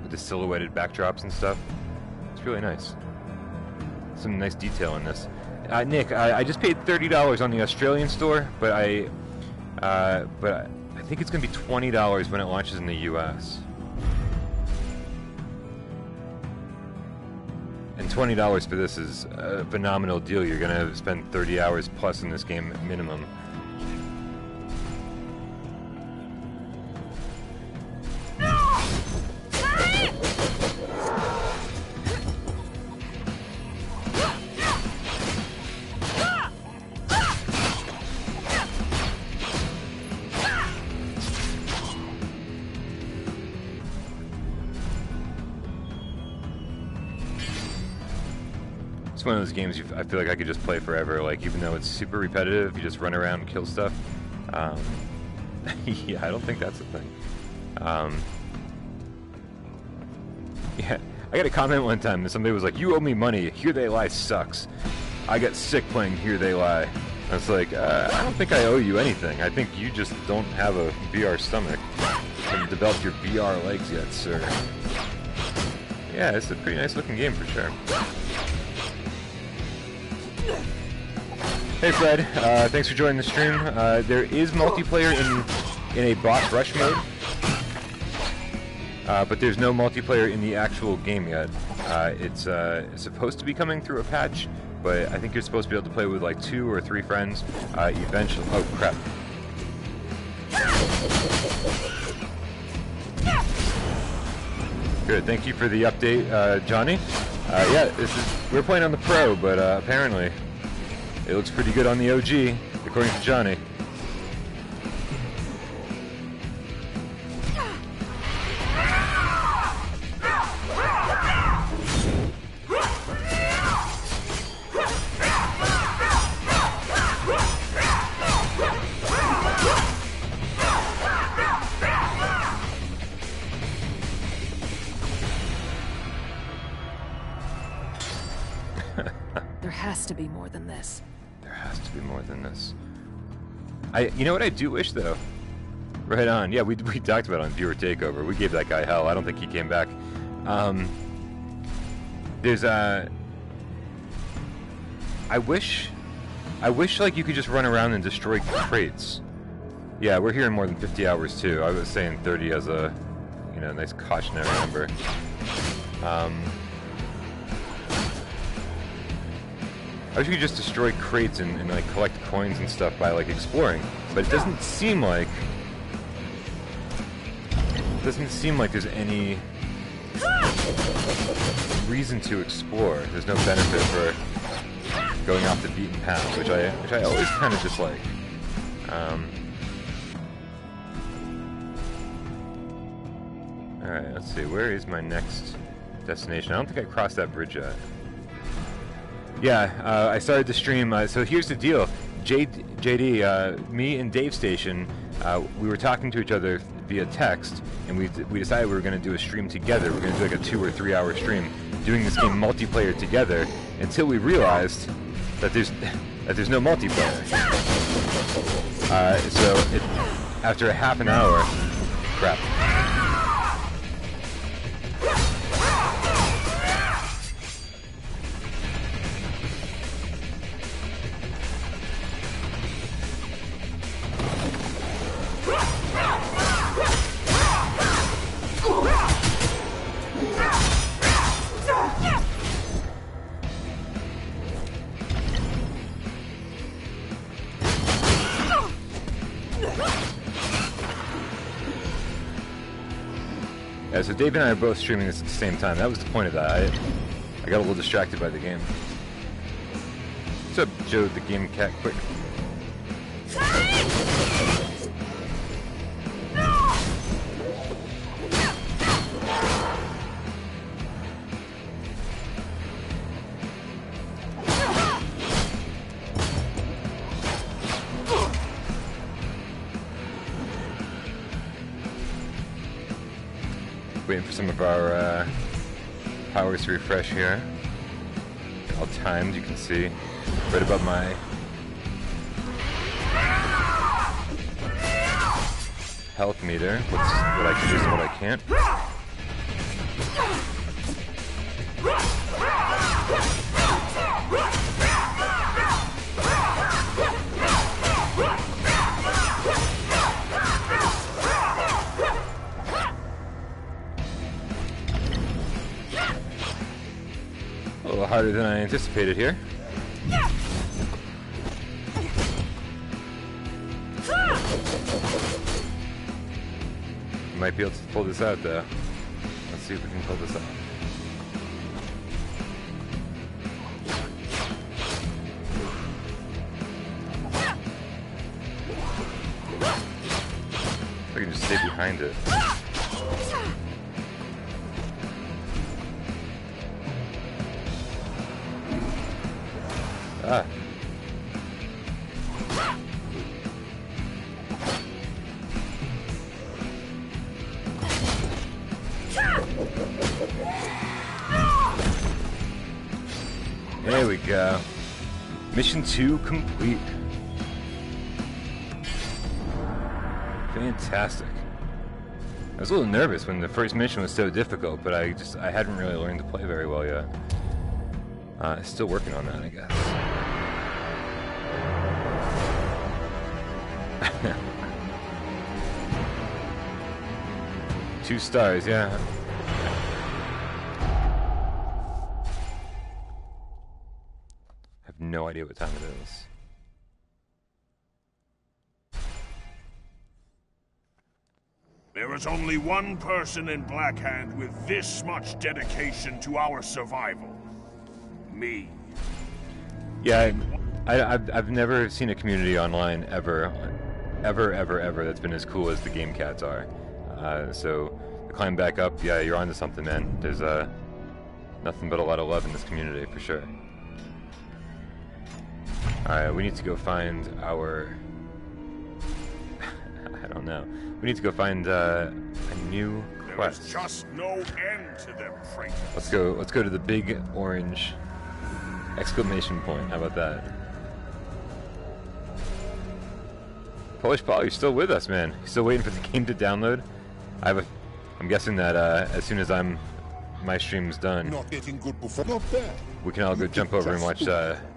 with the silhouetted backdrops and stuff. It's really nice. Some nice detail in this. Nick, I just paid $30 on the Australian store, but I think it's going to be $20 when it launches in the US. And $20 for this is a phenomenal deal. You're going to spend 30 hours plus in this game minimum. It's one of those games I feel like I could just play forever. Like, even though it's super repetitive, you just run around and kill stuff. Yeah, I don't think that's a thing. Yeah, I got a comment one time that somebody was like, "You owe me money. Here They Lie sucks." I got sick playing Here They Lie. I was like, I don't think I owe you anything. I think you just don't have a VR stomach. You haven't developed your VR legs yet, sir. Yeah, it's a pretty nice looking game for sure. Hey Fred, thanks for joining the stream. There is multiplayer in a boss rush mode, but there's no multiplayer in the actual game yet. It's supposed to be coming through a patch, but I think you're supposed to be able to play with like 2 or 3 friends eventually. Oh crap. Good, thank you for the update, Johnny. Yeah, we're playing on the Pro, but apparently it looks pretty good on the OG, according to Johnny. There has to be more than this. There has to be more than this. You know what I do wish though? Right on. Yeah, we talked about it on Viewer Takeover. We gave that guy hell. I don't think he came back. There's I wish like you could just run around and destroy crates. Yeah, we're hearing more than 50 hours too. I was saying 30 as a, you know, nice cautionary number. I wish you could just destroy crates and like collect coins and stuff by like exploring, but it doesn't seem like there's any reason to explore. There's no benefit for going off the beaten path, which I always kind of dislike. All right, let's see. Where is my next destination? I don't think I crossed that bridge yet. Yeah, I started to stream. So here's the deal, JD, me and Dave Station, we were talking to each other via text, and we decided we were going to do a stream together. We're going to do like a 2 or 3 hour stream, doing this game multiplayer together, until we realized that there's no multiplayer. So after a half an hour, crap. Yeah, so Dave and I are both streaming this at the same time. That was the point of that. I got a little distracted by the game. What's up, Joe the Game Cat Quick? Waiting for some of our powers to refresh here. All timed, you can see right above my health meter. What I can use and what I can't. A little harder than I anticipated here. Might be able to pull this out though. Let's see if we can pull this out. If I can just stay behind it. Ah. There we go. Mission 2 complete. Fantastic. I was a little nervous when the first mission was so difficult, but I hadn't really learned to play very well yet. Still working on that, I guess. 2 stars, yeah. I have no idea what time it is. There is only one person in Blackhand with this much dedication to our survival. Me. Yeah, I've never seen a community online ever that's been as cool as the game cats are. So to climb back up, yeah, you're onto something, man. There's nothing but a lot of love in this community for sure. All right, we need to go find our. I don't know. We need to go find a new quest. There is just no end to them, Preta. Let's go to the big orange exclamation point. How about that? Polish Paul, you're still with us, man. You're still waiting for the game to download. I'm guessing that as soon as my stream's done, Not getting good before. Not bad. we can all go jump over and watch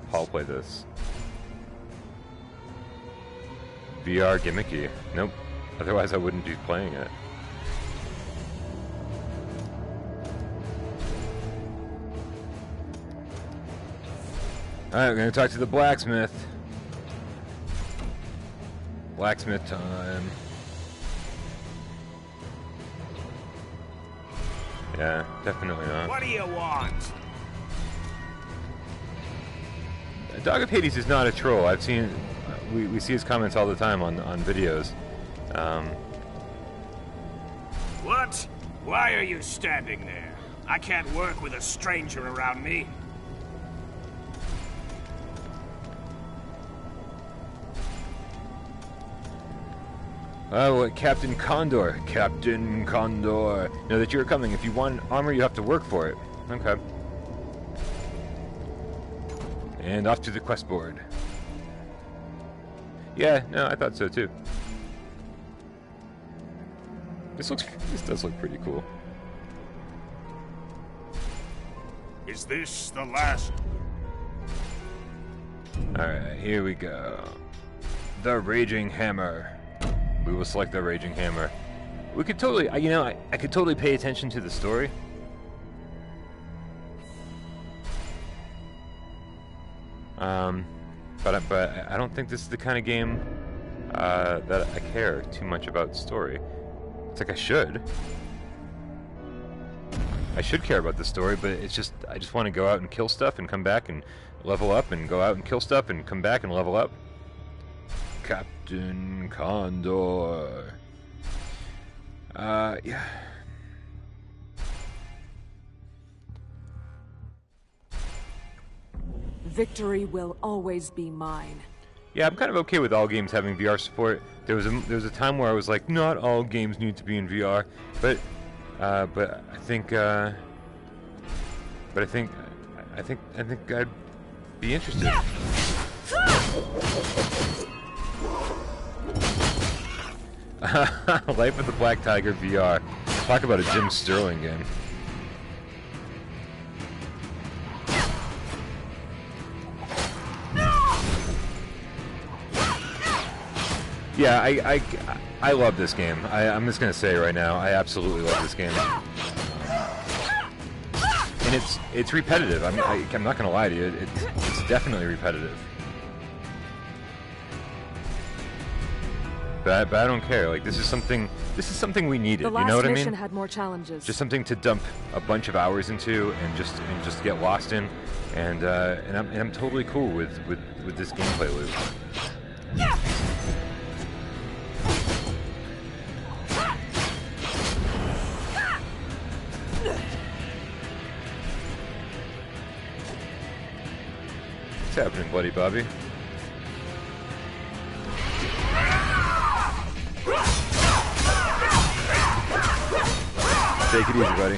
Paul play this. VR gimmicky. Nope. Otherwise, I wouldn't be playing it. Alright, we're gonna talk to the blacksmith. Blacksmith time. Yeah, definitely not. What do you want? Dog of Hades is not a troll. I've seen, we see his comments all the time on videos. What? Why are you standing there? I can't work with a stranger around me. Oh, Captain Condor. Captain Condor. Know that you're coming. If you want armor, you have to work for it. Okay. And off to the quest board. Yeah, no, I thought so too. This does look pretty cool. Is this the last? Alright, here we go. The Raging Hammer. We will select the Raging Hammer. We could totally, I could totally pay attention to the story. But I don't think this is the kind of game that I care too much about story. It's like I should. I should care about the story, but it's just I just want to go out and kill stuff and come back and level up and go out and kill stuff and come back and level up. Captain Condor. Yeah. Victory will always be mine. Yeah, I'm kind of okay with all games having VR support. There was a time where I was like, not all games need to be in VR, but I think I'd be interested. Life of the Black Tiger VR. Talk about a Jim Sterling game. Yeah, I love this game. I'm just gonna say right now, I absolutely love this game. And it's repetitive. I'm not gonna lie to you. It's definitely repetitive. But I don't care. Like this is something we needed. The last You know what I mean? mission had more challenges. Just something to dump a bunch of hours into and just get lost in. And I'm totally cool with this gameplay loop. What's happening, Bloody Bobby? Take it easy, buddy.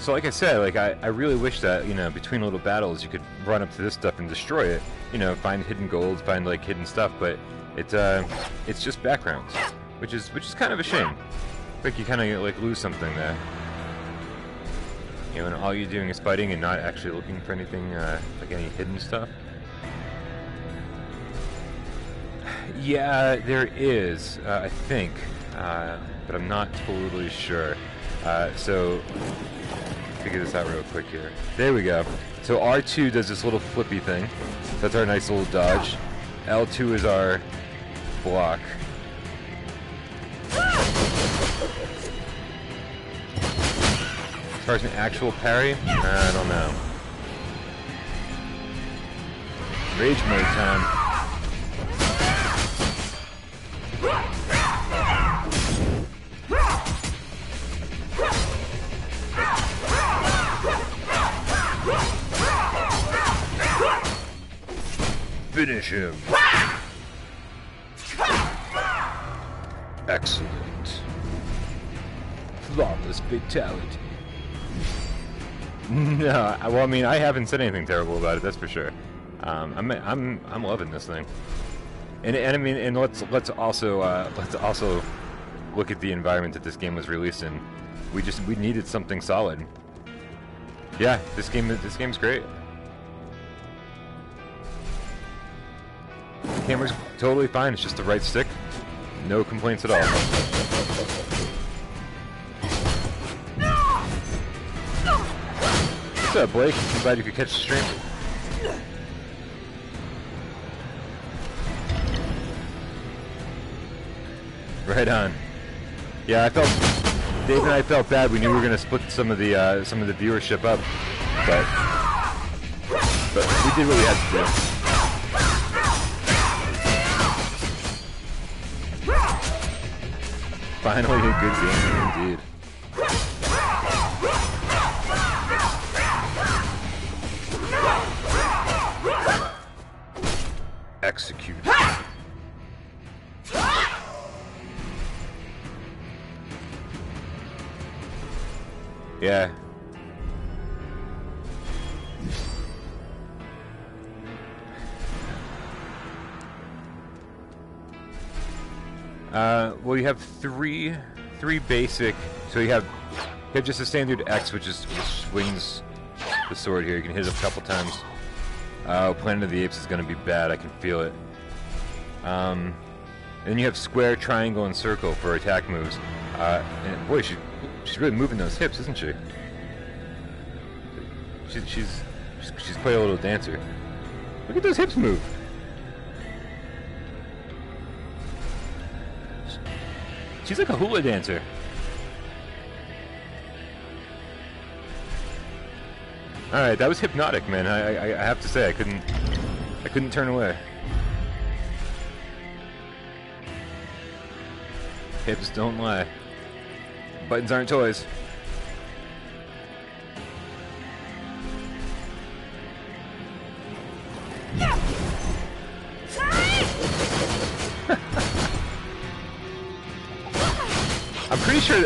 So like I said, like I really wish that, you know, between little battles you could run up to this stuff and destroy it. You know, find hidden gold, find like hidden stuff, but it's just backgrounds, which is kind of a shame. Like you kind of like lose something there. You know, and all you're doing is fighting and not actually looking for anything, like any hidden stuff. Yeah, there is, I think, but I'm not totally sure. So, figure this out real quick here. There we go. So R2 does this little flippy thing. That's our nice little dodge. L2 is our block. As far as an actual parry, I don't know. Rage mode time. Finish him. Excellent. Flawless fatality. No, well, I mean, I haven't said anything terrible about it. That's for sure. I'm loving this thing. And I mean, and let's also look at the environment that this game was released in. We needed something solid. Yeah, this game's great. The camera's totally fine. It's just the right stick. No complaints at all. What's up, Blake? I'm glad you could catch the stream. Right on. Yeah, Dave and I felt bad. We knew we were gonna split some of the viewership up, but we did what we had to do. Finally, a good game, indeed. Execute. Yeah. Well, you have three basic. So you have just a standard X, which swings the sword here. You can hit it a couple times. Oh, Planet of the Apes is going to be bad. I can feel it. And then you have square, triangle, and circle for attack moves. And boy, she's really moving those hips, isn't she? She's quite a little dancer. Look at those hips move. She's like a hula dancer. All right, that was hypnotic, man. I have to say, I couldn't turn away. Hips don't lie. Buttons aren't toys.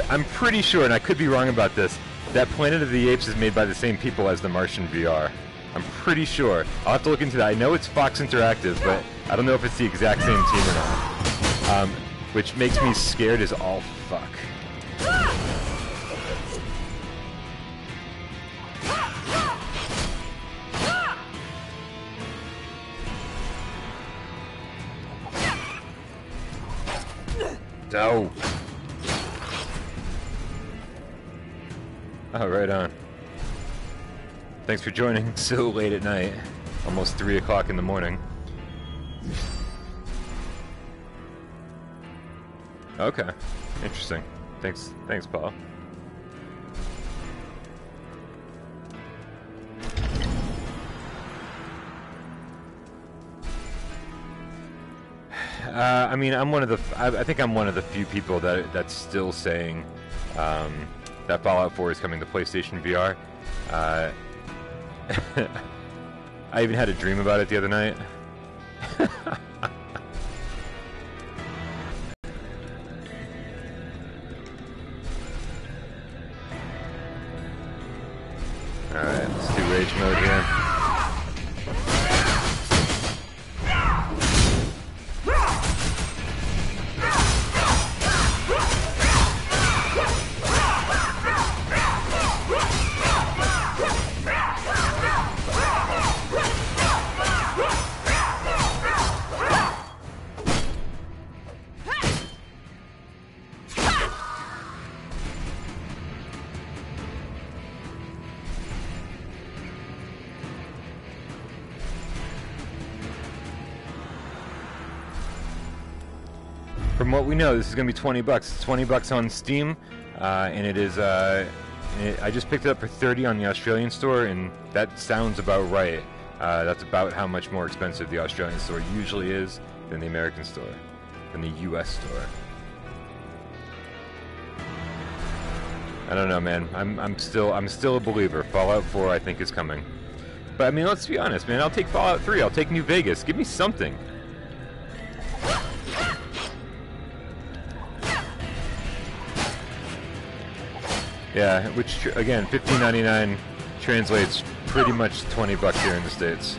I'm pretty sure, and I could be wrong about this, that Planet of the Apes is made by the same people as the Martian VR. I'm pretty sure. I'll have to look into that. I know it's Fox Interactive, but I don't know if it's the exact same team or not. Which makes me scared as all fuck. Oh. Oh, right on. Thanks for joining so late at night. Almost 3 o'clock in the morning. Okay. Interesting. Thanks, Paul. I mean, I'm one of the. I think I'm one of the few people that's still saying that Fallout 4 is coming to PlayStation VR. I even had a dream about it the other night. Alright, let's do rage mode here. From what we know, this is going to be 20 bucks. It's 20 bucks on Steam, and it is. I just picked it up for 30 on the Australian store, and that sounds about right. That's about how much more expensive the Australian store usually is than the American store, than the U.S. store. I don't know, man. I'm still a believer. Fallout 4, I think, is coming. But I mean, let's be honest, man. I'll take Fallout 3. I'll take New Vegas. Give me something. Yeah, which again, $15.99 translates pretty much 20 bucks here in the States.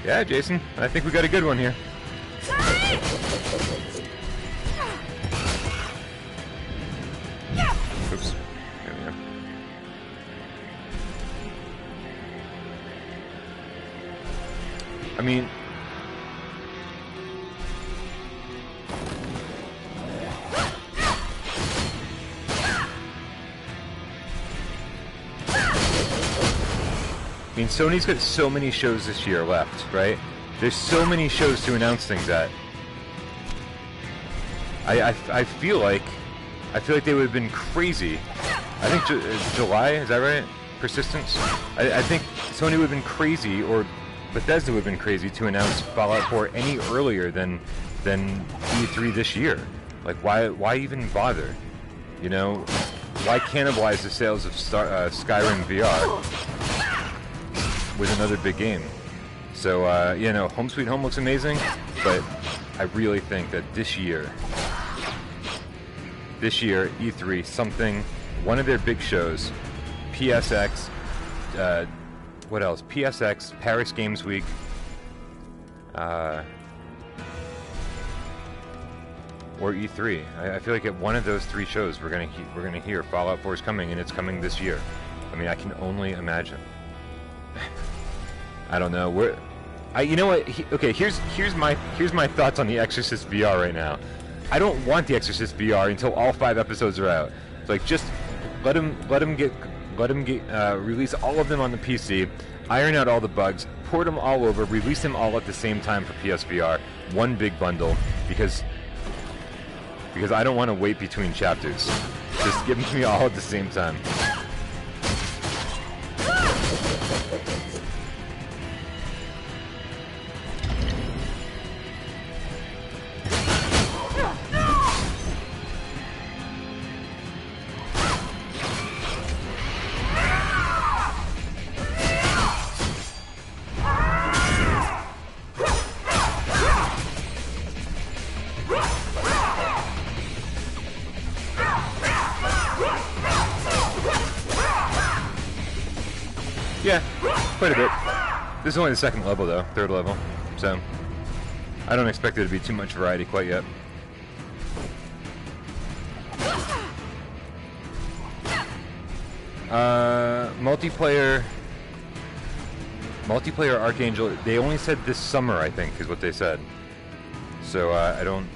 Yeah, Jason, I think we got a good one here. Oops. There we go. I mean, Sony's got so many shows this year left, right? There's so many shows to announce things at. I feel like they would have been crazy. I think July, is that right? Persistence? I think Sony would have been crazy, or Bethesda would have been crazy to announce Fallout 4 any earlier than E3 this year. Like, why even bother? You know, why cannibalize the sales of Skyrim VR with another big game? So, you know, Home Sweet Home looks amazing, but I really think that this year, E3, something, one of their big shows, PSX, what else? PSX, Paris Games Week, or E3. I feel like at one of those three shows we're gonna hear Fallout 4 is coming, and it's coming this year. I mean, I can only imagine. I don't know. You know what? Okay, here's my thoughts on the Exorcist VR right now. I don't want the Exorcist VR until all 5 episodes are out. It's like, just let him release all of them on the PC, iron out all the bugs, port them all over, release them all at the same time for PSVR, one big bundle, because I don't want to wait between chapters. Just give them to me all at the same time. Yeah, quite a bit. This is only the second level, though, third level, so I don't expect there to be too much variety quite yet. Multiplayer Archangel, they only said this summer, I think, is what they said. So I don't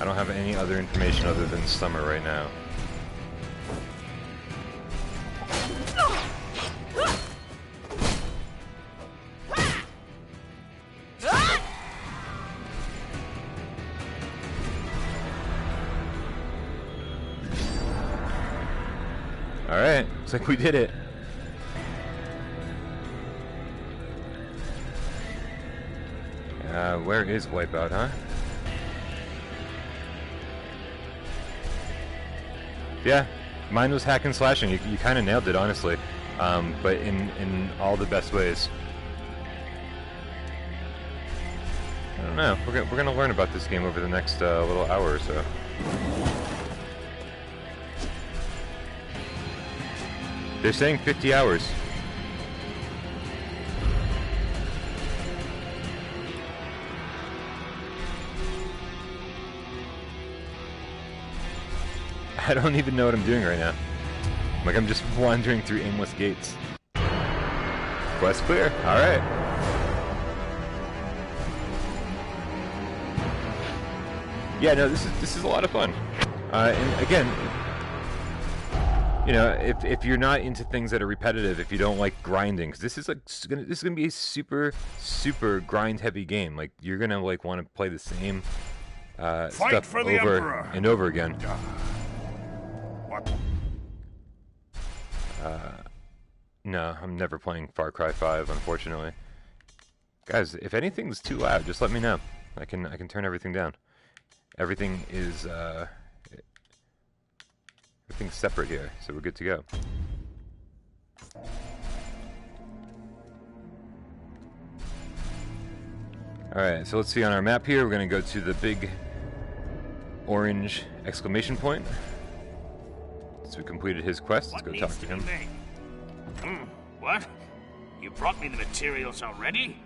have any other information other than summer right now. Alright, looks like we did it. Where is Wipeout, huh? Yeah, mine was hack and slashing. You kind of nailed it, honestly. But in all the best ways. I don't know. We're gonna learn about this game over the next little hour or so. They're saying 50 hours. I don't even know what I'm doing right now. Like, I'm just wandering through aimless gates. Quest clear. Alright. Yeah, no, this is a lot of fun. And again, you know, if you're not into things that are repetitive, if you don't like grinding, because this is gonna be a super grind heavy game. Like, you're gonna like want to play the same stuff over and over again. What? No, I'm never playing Far Cry 5, unfortunately. Guys, if anything's too loud, just let me know. I can turn everything down. Everything is everything's separate here, so we're good to go. Alright, so let's see on our map here, we're gonna go to the big orange exclamation point. So we completed his quest, let's go talk to him. What? You brought me the materials already?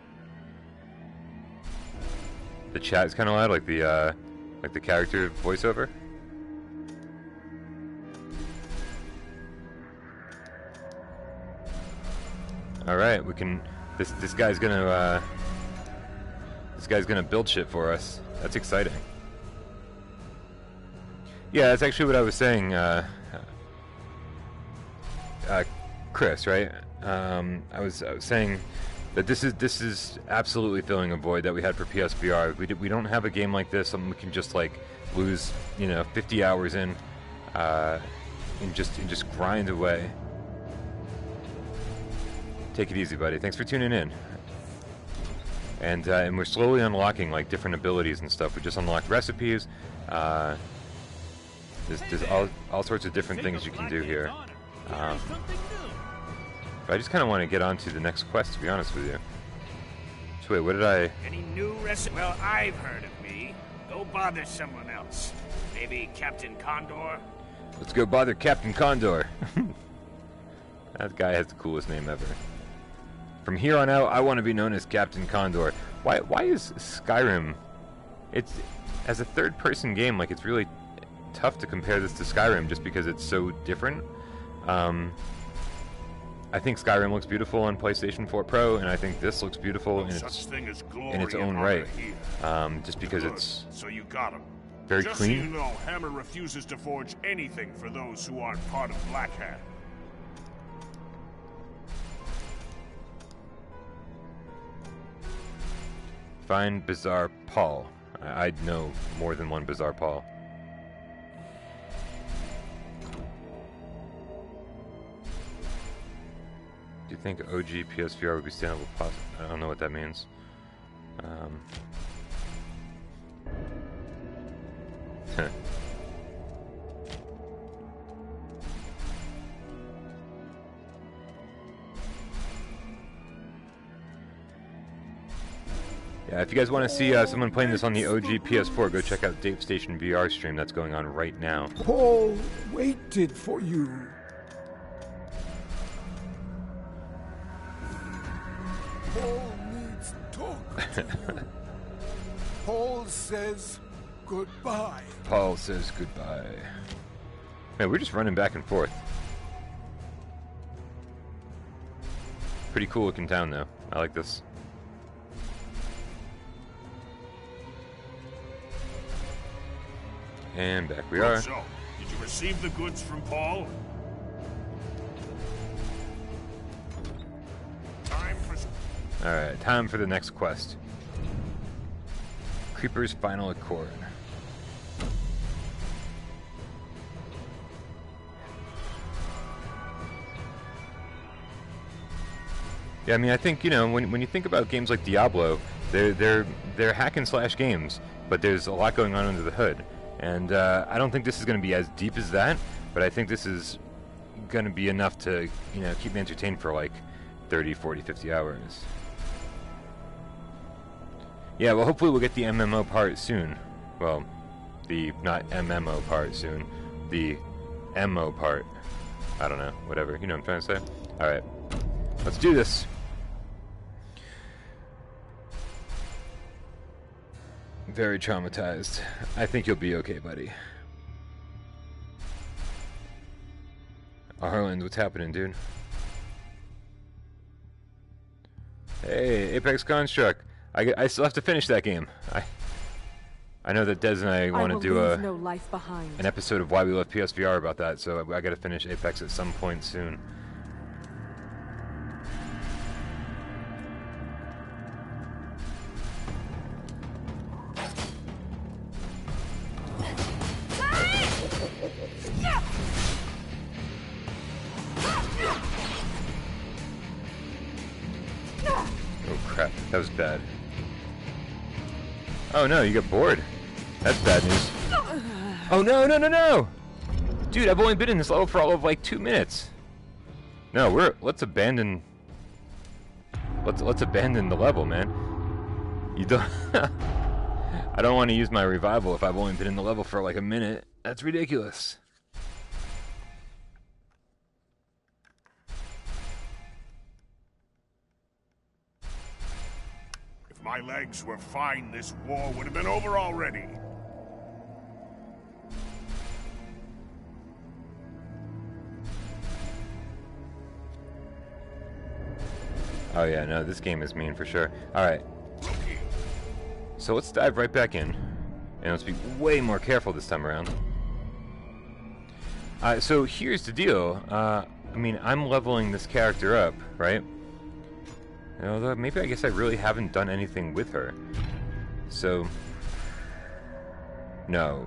The chat is kind of loud, like the character voiceover. All right, we can. This guy's gonna build shit for us. That's exciting. Yeah, that's actually what I was saying. Chris, right? I was saying that this is absolutely filling a void that we had for PSVR. We don't have a game like this, something we can just like lose, 50 hours in, and just grind away. Take it easy, buddy. Thanks for tuning in. And we're slowly unlocking like different abilities and stuff. We just unlocked recipes. There's all sorts of different things you can do here. But I just kind of want to get on to the next quest, to be honest with you. So wait, what did I... Any new recipe? Well, I've heard of me. Go bother someone else. Maybe Captain Condor? Let's go bother Captain Condor. That guy has the coolest name ever. From here on out, I want to be known as Captain Condor. Why is Skyrim... It's... As a third-person game, like, it's really tough to compare this to Skyrim just because it's so different. I think Skyrim looks beautiful on PlayStation 4 Pro, and I think this looks beautiful in its own right. Just because it's so you got him. Very Just clean. So you know, Hammer refuses to forge anything for those who aren't part of Black Hand. Find Bizarre Paul. I'd know more than one Bizarre Paul. Do you think OG PSVR would be standable? I don't know what that means. Yeah, if you guys want to see someone playing this on the OG PS4, go check out Dave Station VR stream that's going on right now. Paul waited for you. Paul needs to talk to you. Paul says goodbye. Paul says goodbye. Man, we're just running back and forth. Pretty cool looking town, though. I like this. And back we are. So, did you receive the goods from Paul? Alright, time for the next quest. Creeper's Final Accord. Yeah, I mean, I think, when you think about games like Diablo, they're hack and slash games, but there's a lot going on under the hood. And I don't think this is going to be as deep as that, but I think this is going to be enough to, keep me entertained for like 30, 40, 50 hours. Yeah, well, hopefully we'll get the MMO part soon. Well, the not MMO part soon, the MO part. I don't know. Whatever. You know what I'm trying to say? Alright. Let's do this. Very traumatized. I think you'll be okay, buddy. Harland, what's happening, dude? Hey, Apex Construct. I still have to finish that game. I know that Des and I want to do an episode of Why We Love PSVR about that, so I got to finish Apex at some point soon. That was bad. Oh no, you got bored. That's bad news. Oh no, no, no, no! Dude, I've only been in this level for all of like 2 minutes. No, let's abandon the level, man. You don't I don't want to use my revival if I've only been in the level for like a minute. That's ridiculous. If my legs were fine, this war would have been over already. Oh yeah, no, this game is mean for sure. Alright. So let's dive right back in. And let's be way more careful this time around. So here's the deal. I mean, I'm leveling this character up, right? Although maybe I guess I really haven't done anything with her. So... No.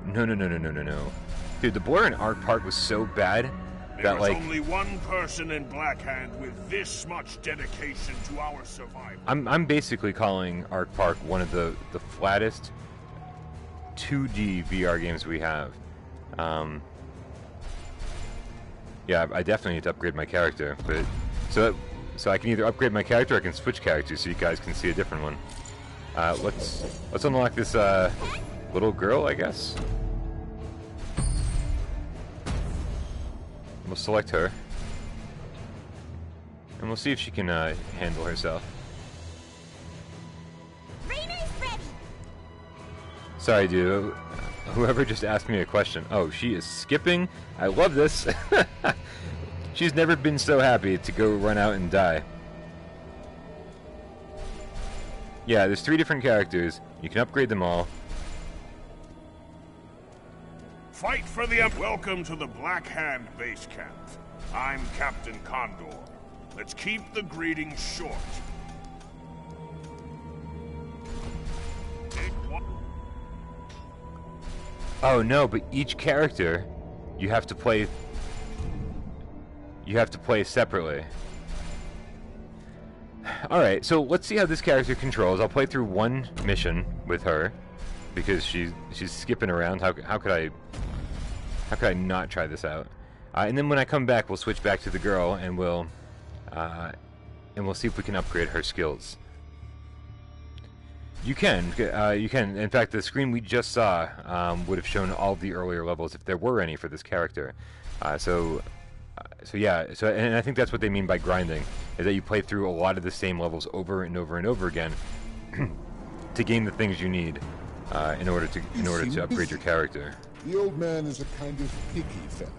Dude, the blur in Arc Park was so bad that, like... There's only one person in Blackhand with this much dedication to our survival. I'm basically calling Arc Park one of the flattest 2D VR games we have. Yeah, I definitely need to upgrade my character, but... So I can either upgrade my character or I can switch characters so you guys can see a different one. Let's unlock this little girl, I guess. We'll select her. And we'll see if she can handle herself. Sorry, dude. Whoever just asked me a question. Oh, she is skipping. I love this. She's never been so happy to go run out and die. Yeah, there's 3 different characters. You can upgrade them all. Fight for the Welcome to the Black Hand base camp. I'm Captain Condor. Let's keep the greetings short. Oh no, but each character you have to play separately. Alright, so let's see how this character controls. I'll play through one mission with her because she's skipping around. How could I not try this out? And then when I come back, we'll switch back to the girl and we'll see if we can upgrade her skills. You can. In fact, the screen we just saw would have shown all the earlier levels if there were any for this character. So yeah. And I think that's what they mean by grinding, is that you play through a lot of the same levels over and over and over again to gain the things you need in order to upgrade your character. The old man is a kind of picky fella.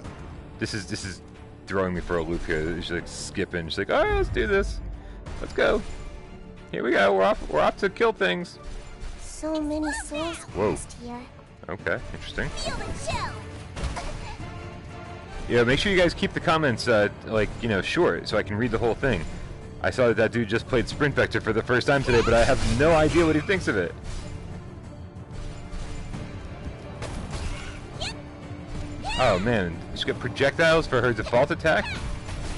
This is throwing me for a loop here. She's like skipping. She's like, "All right, let's do this. Let's go. Here we go. We're off to kill things." So many souls lost here. Okay, interesting. Yeah, make sure you guys keep the comments short so I can read the whole thing. I saw that dude just played Sprint Vector for the first time today, but I have no idea what he thinks of it. Oh man, she's got projectiles for her default attack?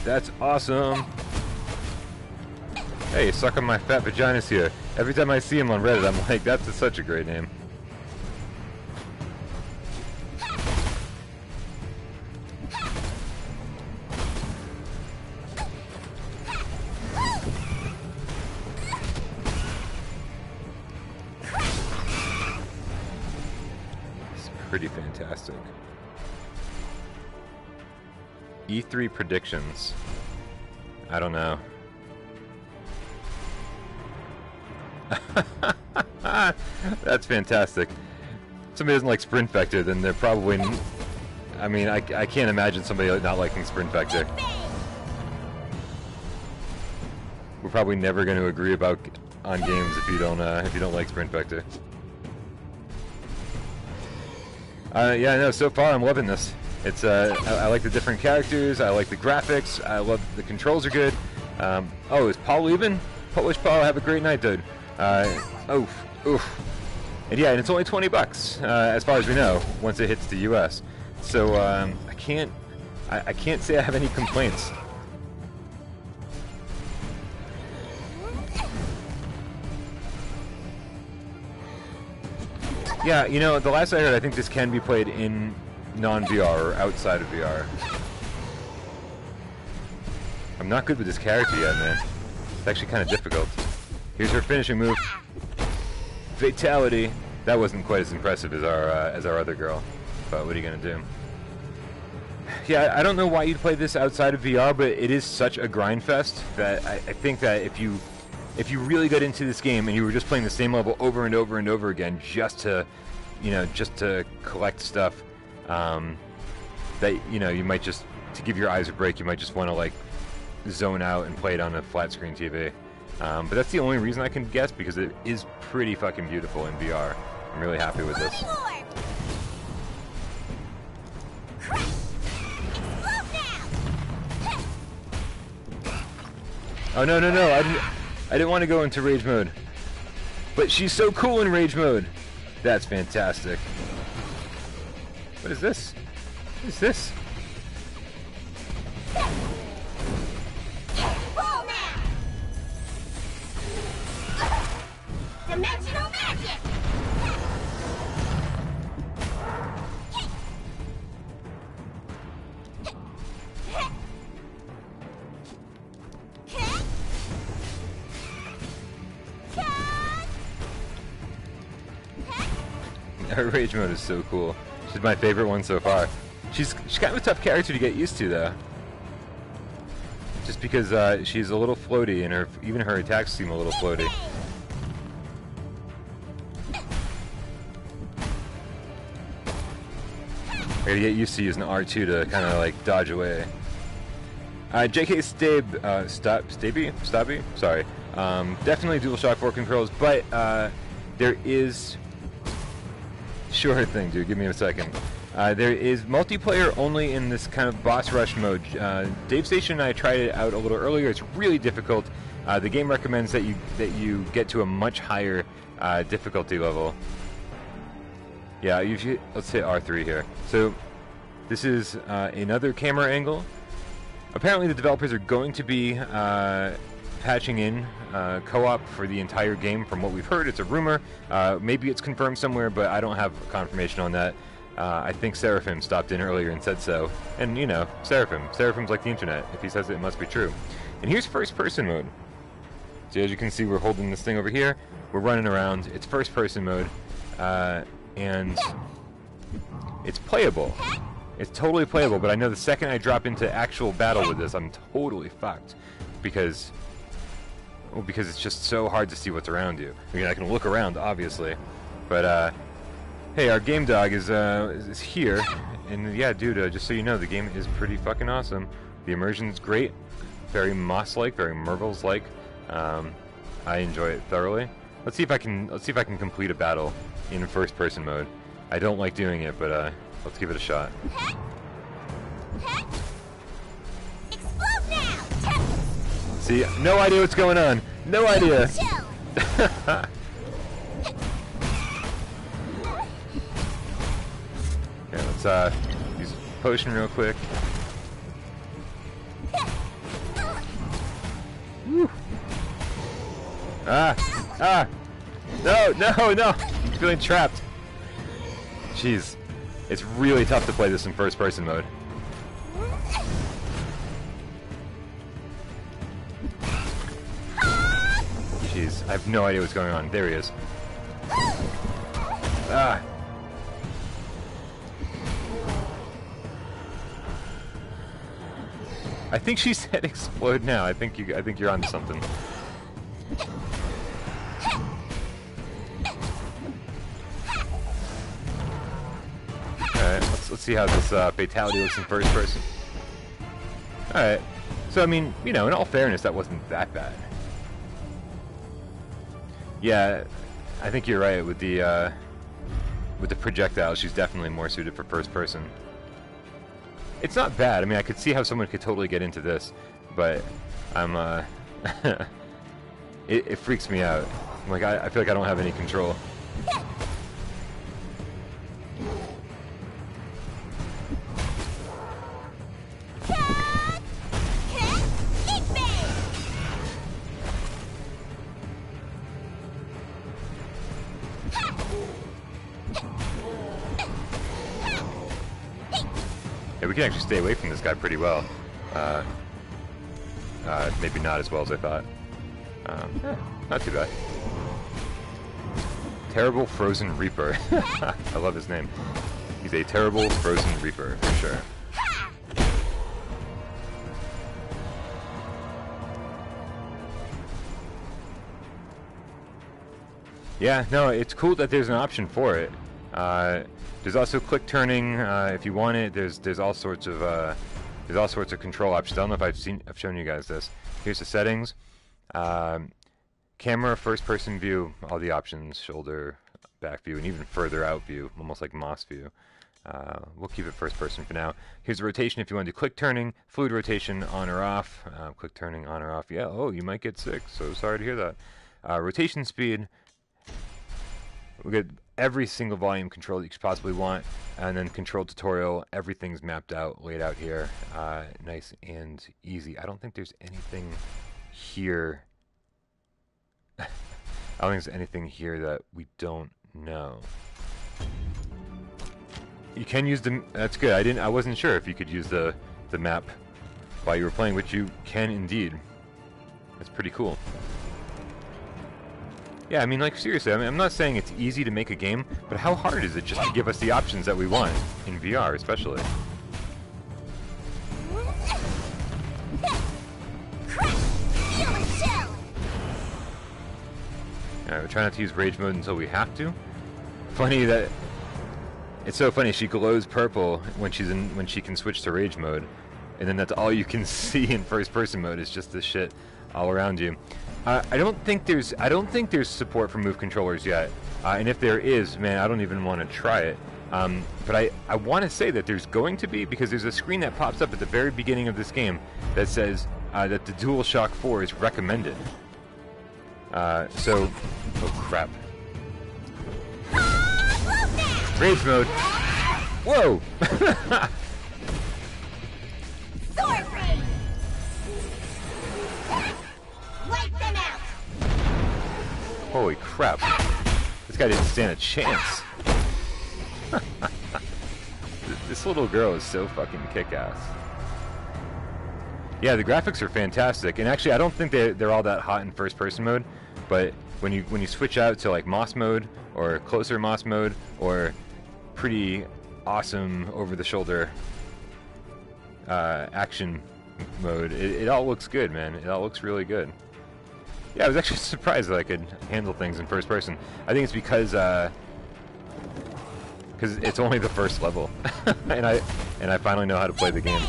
That's awesome. Hey, suck on my fat vaginas here. Every time I see him on Reddit, I'm like, that's such a great name. It's pretty fantastic. E3 predictions. I don't know. That's fantastic. If somebody doesn't like Sprint Vector, then they're probably... I mean, I can't imagine somebody not liking Sprint Vector. We're probably never going to agree about on games if you don't like Sprint Vector. Yeah, no. So far, I'm loving this. It's I like the different characters. I like the graphics. I love the controls are good. Oh, is Paul leaving? Polish Paul, have a great night, dude. Oof. And yeah, and it's only $20 as far as we know once it hits the U.S. So I can't say I have any complaints. Yeah, you know, the last I heard, I think this can be played in non-VR or outside of VR. I'm not good with this character yet, man. It's actually kind of difficult. Here's her finishing move. Fatality. That wasn't quite as impressive as our other girl, but what are you gonna do? Yeah, I don't know why you'd play this outside of VR, but it is such a grind fest that I think that if you really got into this game and you were just playing the same level over and over and over again just to collect stuff, that you might just, to give your eyes a break, you might just want to like zone out and play it on a flat screen TV. But that's the only reason I can guess, because it is pretty fucking beautiful in VR. I'm really happy with this. Oh no! I didn't want to go into rage mode. But she's so cool in rage mode. That's fantastic. What is this? What is this? Dimensional magic! Her rage mode is so cool. She's my favorite one so far. She's kind of a tough character to get used to, though. Just because she's a little floaty, and even her attacks seem a little floaty. I gotta get used to using R2 to kind of like dodge away. JK Stabby? Sorry. Definitely DualShock 4 controls, but there is... Sure thing, dude. Give me a second. There is multiplayer only in this kind of boss rush mode. Dave Station and I tried it out a little earlier. It's really difficult. The game recommends that you get to a much higher difficulty level. Yeah, let's hit R3 here. So this is another camera angle. Apparently the developers are going to be patching in co-op for the entire game. From what we've heard, it's a rumor. Maybe it's confirmed somewhere, but I don't have confirmation on that. I think Seraphim stopped in earlier and said so. And, you know, Seraphim's like the internet. If he says it, it must be true. And here's first-person mode. So as you can see, we're holding this thing over here. We're running around. It's first-person mode. And it's playable. It's totally playable, but I know the second I drop into actual battle with this, I'm totally fucked. Because it's just so hard to see what's around you. I mean, I can look around, obviously. But, hey, our game dog is here. And, yeah, dude, just so you know, the game is pretty fucking awesome. The immersion's great. Very Moss-like, very Mervils-like. I enjoy it thoroughly. Let's see if I can complete a battle in first-person mode. I don't like doing it, but let's give it a shot. See, no idea what's going on. No idea. Okay, let's use a potion real quick. Woo. No! I'm feeling trapped. Jeez. It's really tough to play this in first-person mode. Jeez, I have no idea what's going on. There he is. Ah. I think she said explode now. I think you're onto something. Alright, let's see how this fatality looks in first person. Alright. So I mean, you know, in all fairness, that wasn't that bad. Yeah, I think you're right with the projectile. She's definitely more suited for first person. It's not bad. I mean, I could see how someone could totally get into this, but I'm it freaks me out. I'm like, I feel like I don't have any control. Yeah, we can actually stay away from this guy pretty well. Maybe not as well as I thought. Not too bad. Terrible Frozen Reaper. I love his name. He's a terrible Frozen Reaper, for sure. Yeah, no, it's cool that there's an option for it. There's also quick turning if you want it. There's all sorts of control options. I don't know if I've shown you guys this. Here's the settings. Camera, first person view, all the options, shoulder, back view, and even further out view, almost like Moss view. We'll keep it first person for now. Here's the rotation if you want to do quick turning, fluid rotation on or off, quick turning on or off. Yeah, oh, you might get sick, so sorry to hear that. Rotation speed. We get every single volume control that you could possibly want, and then control tutorial. Everything's mapped out, laid out here, nice and easy. I don't think there's anything here. I don't think there's anything here that we don't know. You can use the. That's good. I wasn't sure if you could use the map while you were playing, which you can indeed. That's pretty cool. Yeah, I mean, like, seriously, I mean, I'm not saying it's easy to make a game, but how hard is it just to give us the options that we want, in VR especially? Alright, we try not to use rage mode until we have to. Funny that... It's so funny, she glows purple when she can switch to rage mode, and then that's all you can see in first person mode is just this shit all around you. I don't think there's support for Move controllers yet, and if there is, man, I don't even want to try it. But I want to say that there's going to be, because there's a screen that pops up at the very beginning of this game that says that the DualShock 4 is recommended. Oh crap. Rage mode. Whoa! Sword rain! Wipe them out! Holy crap. This guy didn't stand a chance. This little girl is so fucking kick-ass. Yeah, the graphics are fantastic, and actually I don't think they're all that hot in first-person mode, but when you switch out to like Moss mode, or closer Moss mode, or pretty awesome over-the-shoulder action mode, it all looks good, man. It all looks really good. Yeah, I was actually surprised that I could handle things in first person. I think it's because it's only the first level, and I finally know how to play the game.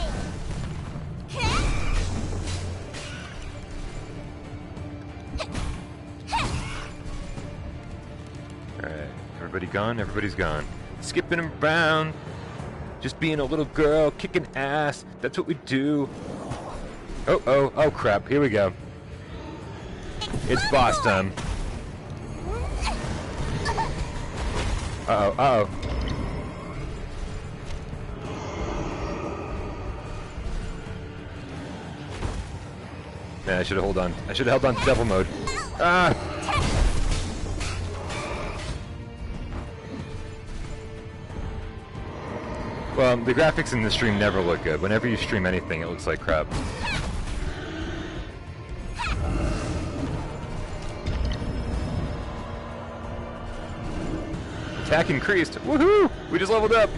Alright, everybody gone? Everybody's gone. Skipping around, just being a little girl, kicking ass. That's what we do. Oh crap, here we go. It's boss time. Uh-oh. Man, I should have held on. I should have held on to devil mode. Ah! Well, the graphics in the stream never look good. Whenever you stream anything, it looks like crap. Attack increased. Woohoo! We just leveled up.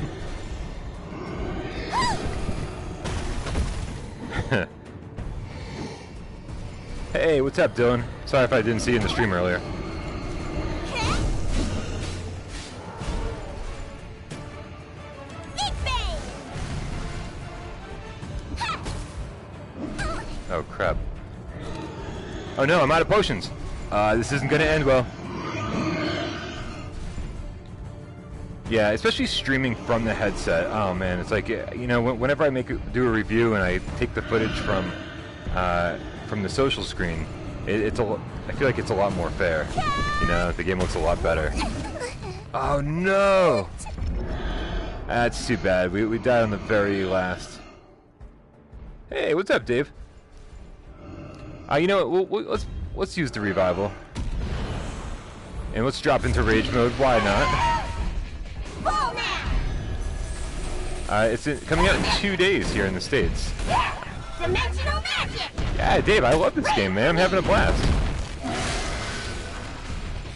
Hey, what's up, Dylan? Sorry if I didn't see you in the stream earlier. Oh crap. Oh no, I'm out of potions. This isn't gonna end well. Yeah, especially streaming from the headset. Oh man, it's like, you know, whenever I do a review and I take the footage from the social screen, I feel like it's a lot more fair. You know, the game looks a lot better. Oh no! That's too bad. We died on the very last. Hey, what's up, Dave? You know what? Let's use the revival, and let's drop into rage mode. Why not? It's coming out in 2 days here in the States. Dimensional magic. Yeah, Dave, I love this game, man. I'm having a blast.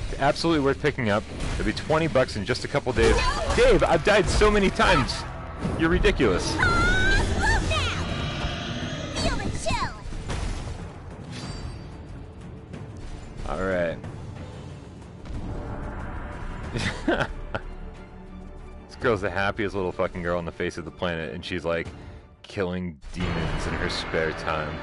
It's absolutely worth picking up. It'll be $20 in just a couple days. Dave, I've died so many times. You're ridiculous. Slow down. Feel the chill. All right. This girl's the happiest little fucking girl on the face of the planet, and she's like killing demons in her spare time.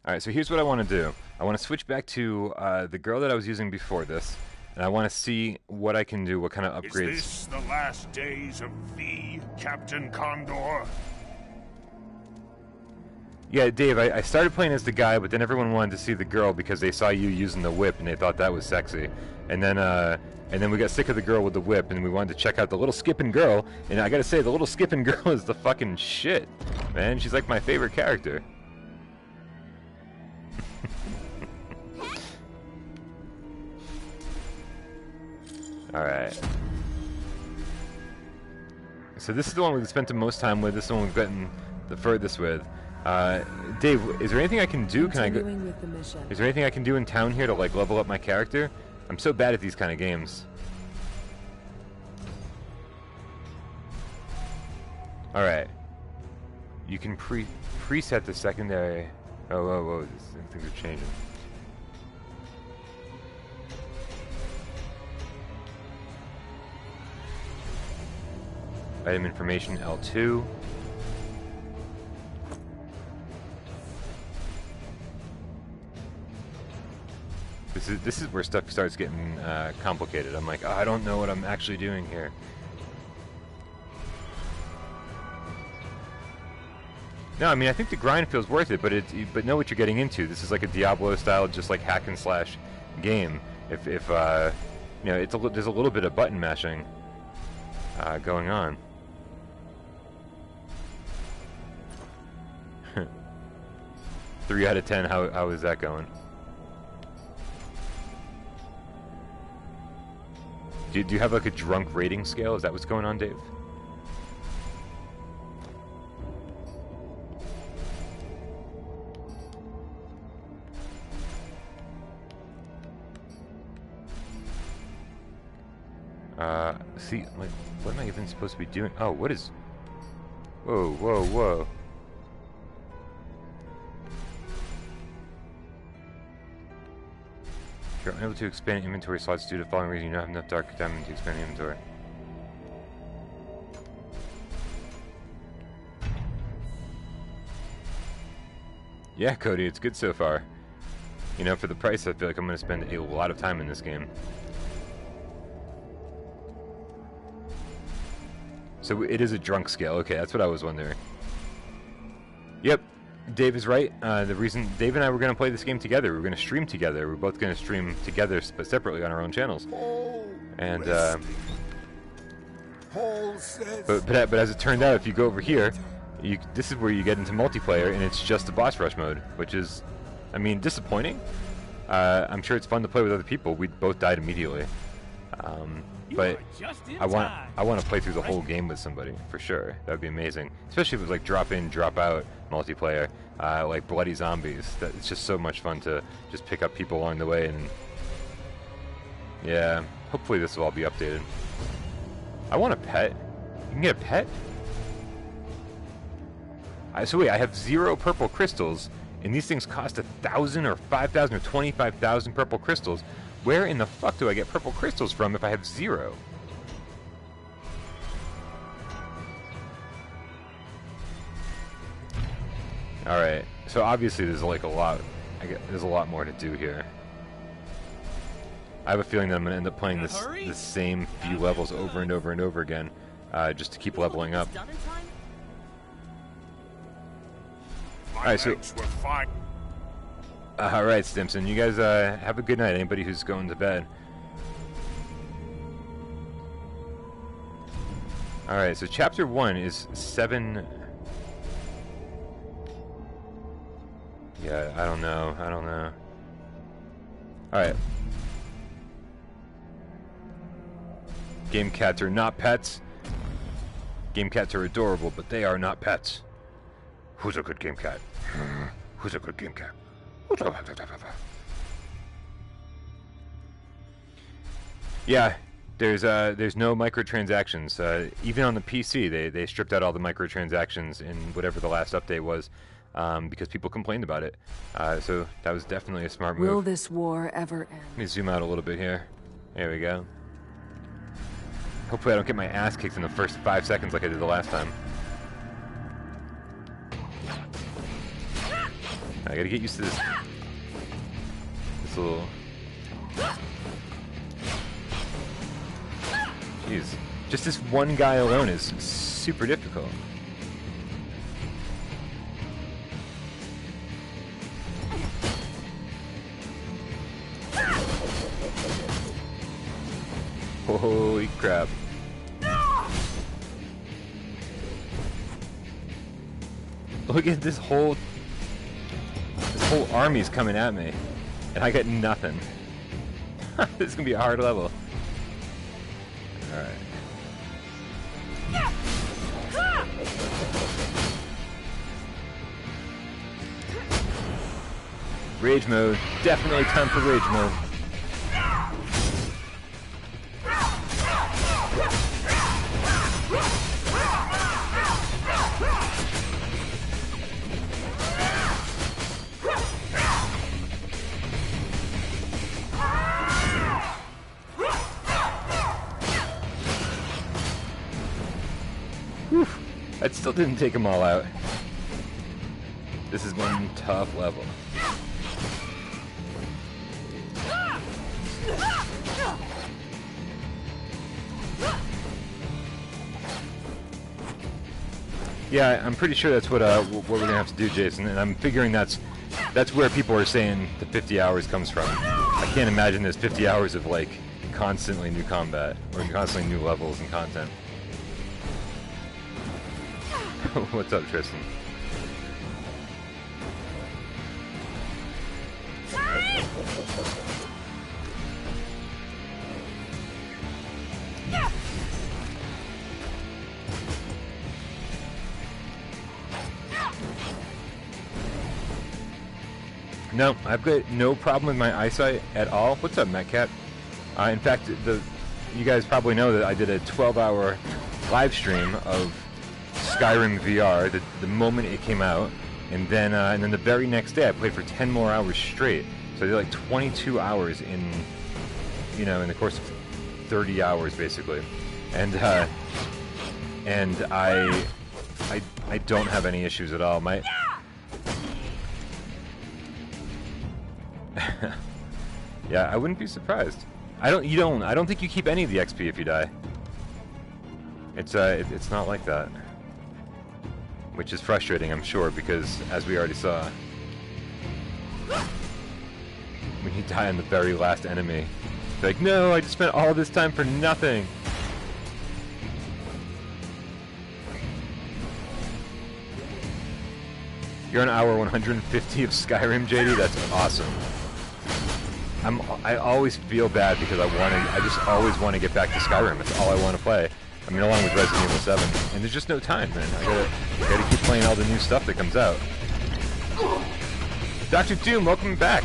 Alright, so here's what I want to do. I want to switch back to the girl that I was using before this, and I want to see what I can do, what kind of upgrades. Is this the last days of thee, Captain Condor? Yeah, Dave, I started playing as the guy, but then everyone wanted to see the girl because they saw you using the whip and they thought that was sexy. And then we got sick of the girl with the whip and we wanted to check out the little skipping girl. And I gotta say, the little skipping girl is the fucking shit, man. She's like my favorite character. Alright. So this is the one we've spent the most time with. This is the one we've gotten the furthest with. Dave, is there anything I can do? Can I go? With the mission. Is there anything I can do in town here to like level up my character? I'm so bad at these kind of games. All right. You can preset the secondary. Oh, whoa, whoa! Things are changing. Item information L2. This is where stuff starts getting complicated. I'm like, oh, I don't know what I'm actually doing here. No, I mean, I think the grind feels worth it, but know what you're getting into. This is like a Diablo style, just like hack and slash game. If you know, there's a little bit of button mashing going on. 3 out of 10. How is that going? Do you have like a drunk rating scale? Is that what's going on, Dave? See, like, what am I even supposed to be doing? Oh, what is... Whoa, whoa, whoa. If you're unable to expand inventory slots due to the following reason, you don't have enough dark diamond to expand inventory. Yeah, Cody, it's good so far. You know, for the price, I feel like I'm going to spend a lot of time in this game. So it is a drunk scale. Okay, that's what I was wondering. Yep, Dave is right. The reason Dave and I were going to play this game together, we were going to stream together. We're both going to stream together, but separately on our own channels. And but as it turned out, if you go over here, this is where you get into multiplayer, and it's just the boss rush mode, which is, I mean, disappointing. I'm sure it's fun to play with other people. We both died immediately. But I want to play through the whole game with somebody for sure. That would be amazing, especially if it was like drop in, drop out multiplayer, like Bloody Zombies. It's just so much fun to just pick up people along the way. And yeah, Hopefully this will all be updated. I want a pet. You can get a pet? So wait, I have 0 purple crystals, and these things cost 1,000 or 5,000 or 25,000 purple crystals. Where in the fuck do I get purple crystals from if I have 0? Alright, so obviously there's like a lot, there's a lot more to do here. I have a feeling that I'm going to end up playing the same few levels over and over and over again, just to keep leveling up. Alright, so... Alright, Stimson, you guys have a good night, anybody who's going to bed. Alright, so Chapter 1 is 7... Yeah, I don't know. Alright. Game cats are not pets. Game cats are adorable, but they are not pets. Who's a good game cat? Who's a good game cat? Yeah, there's no microtransactions. Even on the PC, they stripped out all the microtransactions in whatever the last update was. Because people complained about it. So that was definitely a smart move. Will this war ever end? Let me zoom out a little bit here. There we go. Hopefully I don't get my ass kicked in the first 5 seconds like I did the last time. I gotta get used to this little... Jeez. Just this one guy alone is super difficult. Holy crap. Look at this whole army's coming at me, and I get nothing. This is gonna be a hard level. Alright. Rage mode. Definitely time for rage mode. Whew. That still didn't take them all out. This is one tough level. Yeah, I'm pretty sure that's what we're gonna have to do, Jason. And I'm figuring that's where people are saying the 50 hours comes from. I can't imagine there's 50 hours of like constantly new combat or constantly new levels and content. What's up, Tristan? No, I've got no problem with my eyesight at all. What's up, Metcat? In fact, you guys probably know that I did a 12-hour live stream of Skyrim VR the moment it came out, and then the very next day I played for 10 more hours straight. So I did like 22 hours in the course of 30 hours basically, and I don't have any issues at all. Yeah, I wouldn't be surprised. I don't think you keep any of the XP if you die. It's not like that. Which is frustrating, I'm sure, because as we already saw, when you die on the very last enemy, you're like, no, I just spent all this time for nothing. You're on hour 150 of Skyrim, JD. That's awesome. I always feel bad because I just always want to get back to Skyrim. That's all I want to play. I mean, along with Resident Evil 7, and there's just no time, man. I gotta keep playing all the new stuff that comes out. Dr. Doom, welcome back.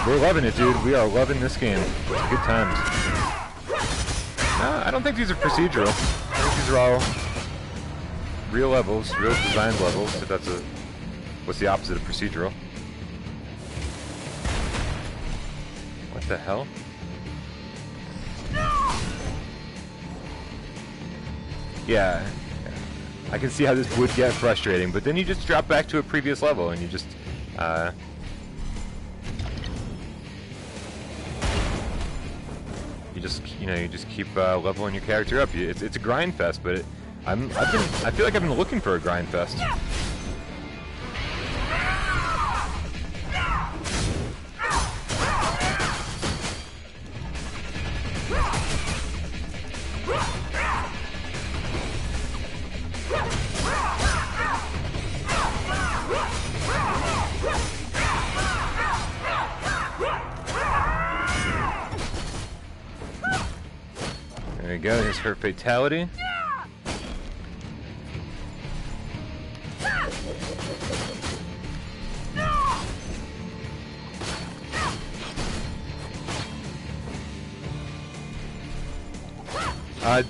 We're loving it, dude. We are loving this game. Good times. I don't think these are procedural. I think these are all real levels, real designed levels. If that's a... What's the opposite of procedural? What the hell? Yeah, I can see how this would get frustrating, but then you just drop back to a previous level and you just, you just keep leveling your character up. It's a grind fest, but I feel like I've been looking for a grind fest. There we go, here's her fatality.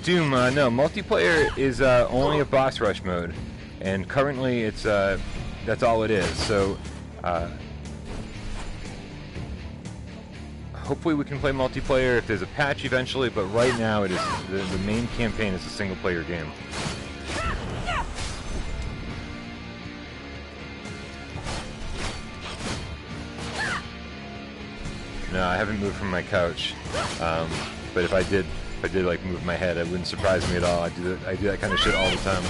Doom, no, multiplayer is only a boss rush mode, and currently it's that's all it is. So hopefully we can play multiplayer if there's a patch eventually, but right now it is the main campaign is a single player game. No, I haven't moved from my couch, but if I did like move my head, it wouldn't surprise me at all. I do that kind of shit all the time.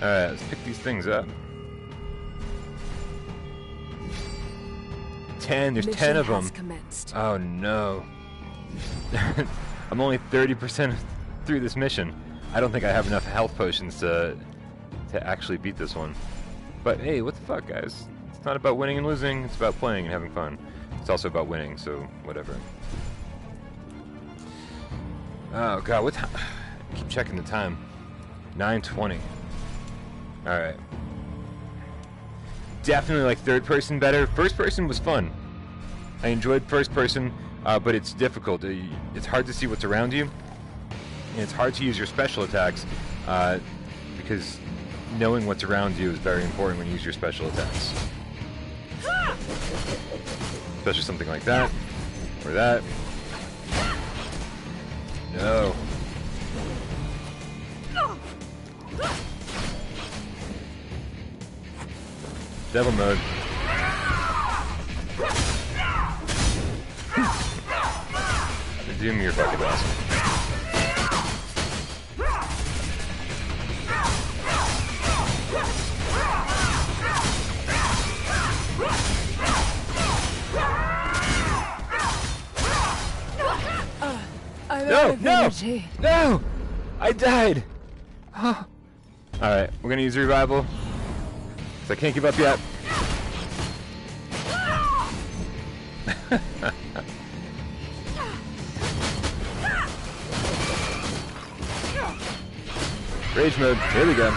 Alright, let's pick these things up. 10, there's 10 of them. Oh no. I'm only 30% through this mission. I don't think I have enough health potions to actually beat this one. But hey, what the fuck, guys? It's not about winning and losing, it's about playing and having fun. It's also about winning, so whatever. Oh god, what time? I keep checking the time. 9:20. Alright. Definitely like third person better. First person was fun. I enjoyed first person, but it's difficult. It's hard to see what's around you, and it's hard to use your special attacks because knowing what's around you is very important when you use your special attacks. Especially something like that, or that. No. Devil mode. Doom, you're fucking awesome. No! I died! Oh. Alright, we're gonna use revival. Because I can't give up yet. Rage mode, here we go.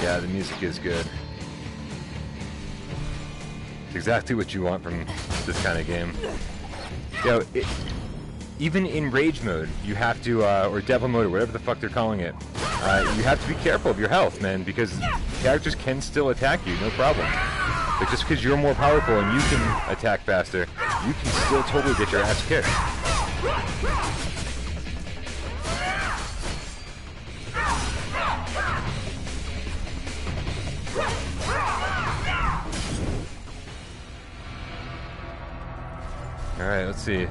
Yeah, the music is good. It's exactly what you want from this kind of game. Yo, even in rage mode, you have to, or devil mode, or whatever the fuck they're calling it, you have to be careful of your health, man, because characters can still attack you, no problem. But just because you're more powerful and you can attack faster, you can still totally get your ass kicked. Alright, let's see.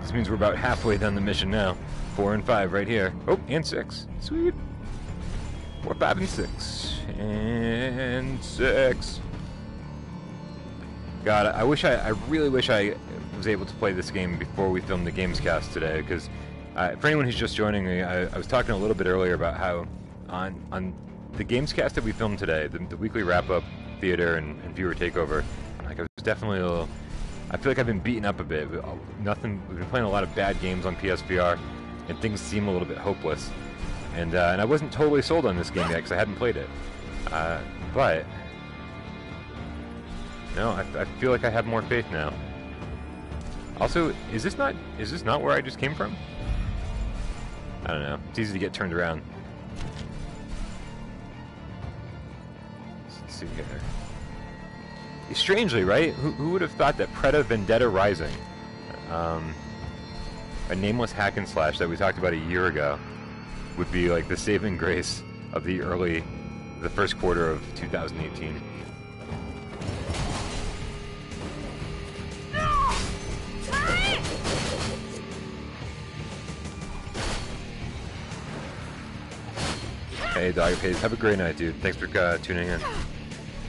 This means we're about halfway done the mission now. 4 and 5 right here. Oh, and 6. Sweet. 4, 5, and 6. And 6. God, I really wish I was able to play this game before we filmed the Gamescast today, because for anyone who's just joining me, I was talking a little bit earlier about how on the Gamescast that we filmed today, the weekly wrap-up, theater, and viewer takeover, like I was definitely a little... I feel like I've been beaten up a bit. We've been playing a lot of bad games on PSVR, and things seem a little bit hopeless. And I wasn't totally sold on this game yet because I hadn't played it. But no, I feel like I have more faith now. Also, is this not where I just came from? I don't know. It's easy to get turned around. Let's see here. Strangely, right? Who would have thought that Preta Vendetta Rising, a nameless hack and slash that we talked about a year ago, would be like the saving grace of the first quarter of 2018. Hey, Dog Pays, have a great night, dude. Thanks for tuning in.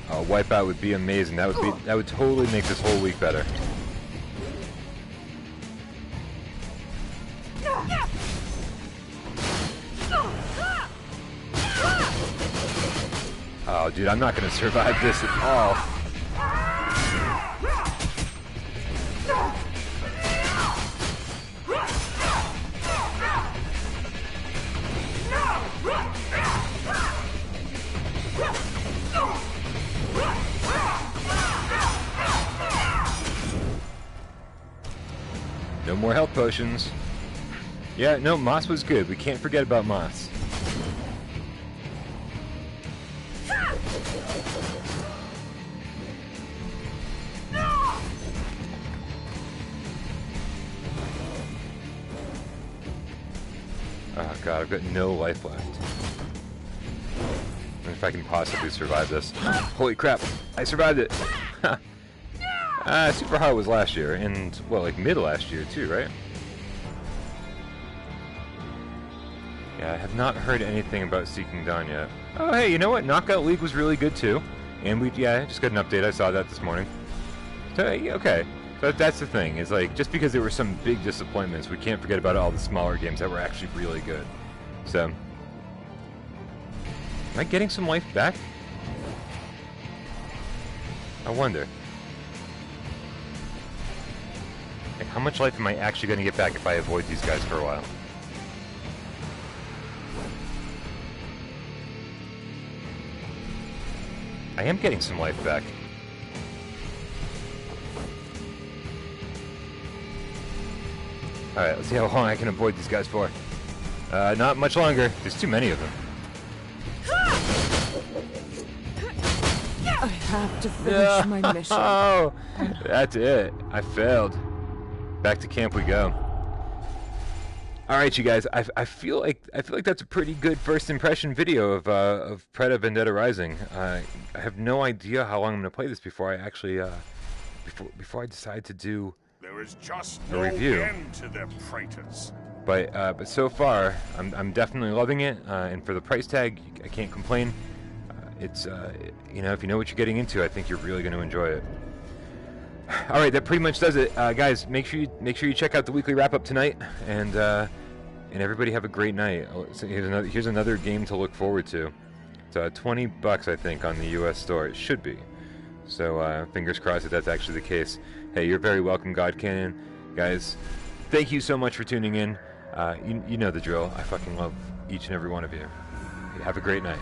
Wipeout would be amazing. That would totally make this whole week better. Oh, dude, I'm not gonna survive this at all. No more health potions. Yeah, no, Moss was good. We can't forget about Moss. Oh god, I've got no life left. If I can possibly survive this. Holy crap, I survived it! Super Hard was last year, and, well, like mid last year too, right? Yeah, I have not heard anything about Seeking Dawn yet. Oh, hey, you know what? Knockout League was really good too. And I just got an update, I saw that this morning. So, okay. So that's the thing, is like, just because there were some big disappointments, we can't forget about all the smaller games that were actually really good. So, am I getting some life back? I wonder. Like, how much life am I actually going to get back if I avoid these guys for a while? I am getting some life back. Alright, let's see how long I can avoid these guys for. Not much longer. There's too many of them. I have to finish my mission. Oh, that's it. I failed. Back to camp we go. All right, you guys. I feel like that's a pretty good first impression video of Preta Vendetta Rising. I have no idea how long I'm going to play this before I actually before I decide to do There is just a no review. end to their Pretas. But so far, I'm definitely loving it. And for the price tag, I can't complain. It's you know, if you know what you're getting into, I think you're really going to enjoy it. All right, that pretty much does it, guys. Make sure you check out the weekly wrap up tonight, and everybody have a great night. So here's another game to look forward to. It's $20, I think, on the U.S. store. It should be. So fingers crossed that that's actually the case. Hey, you're very welcome, God Canyon, guys. Thank you so much for tuning in. You know the drill. I fucking love each and every one of you. Have a great night.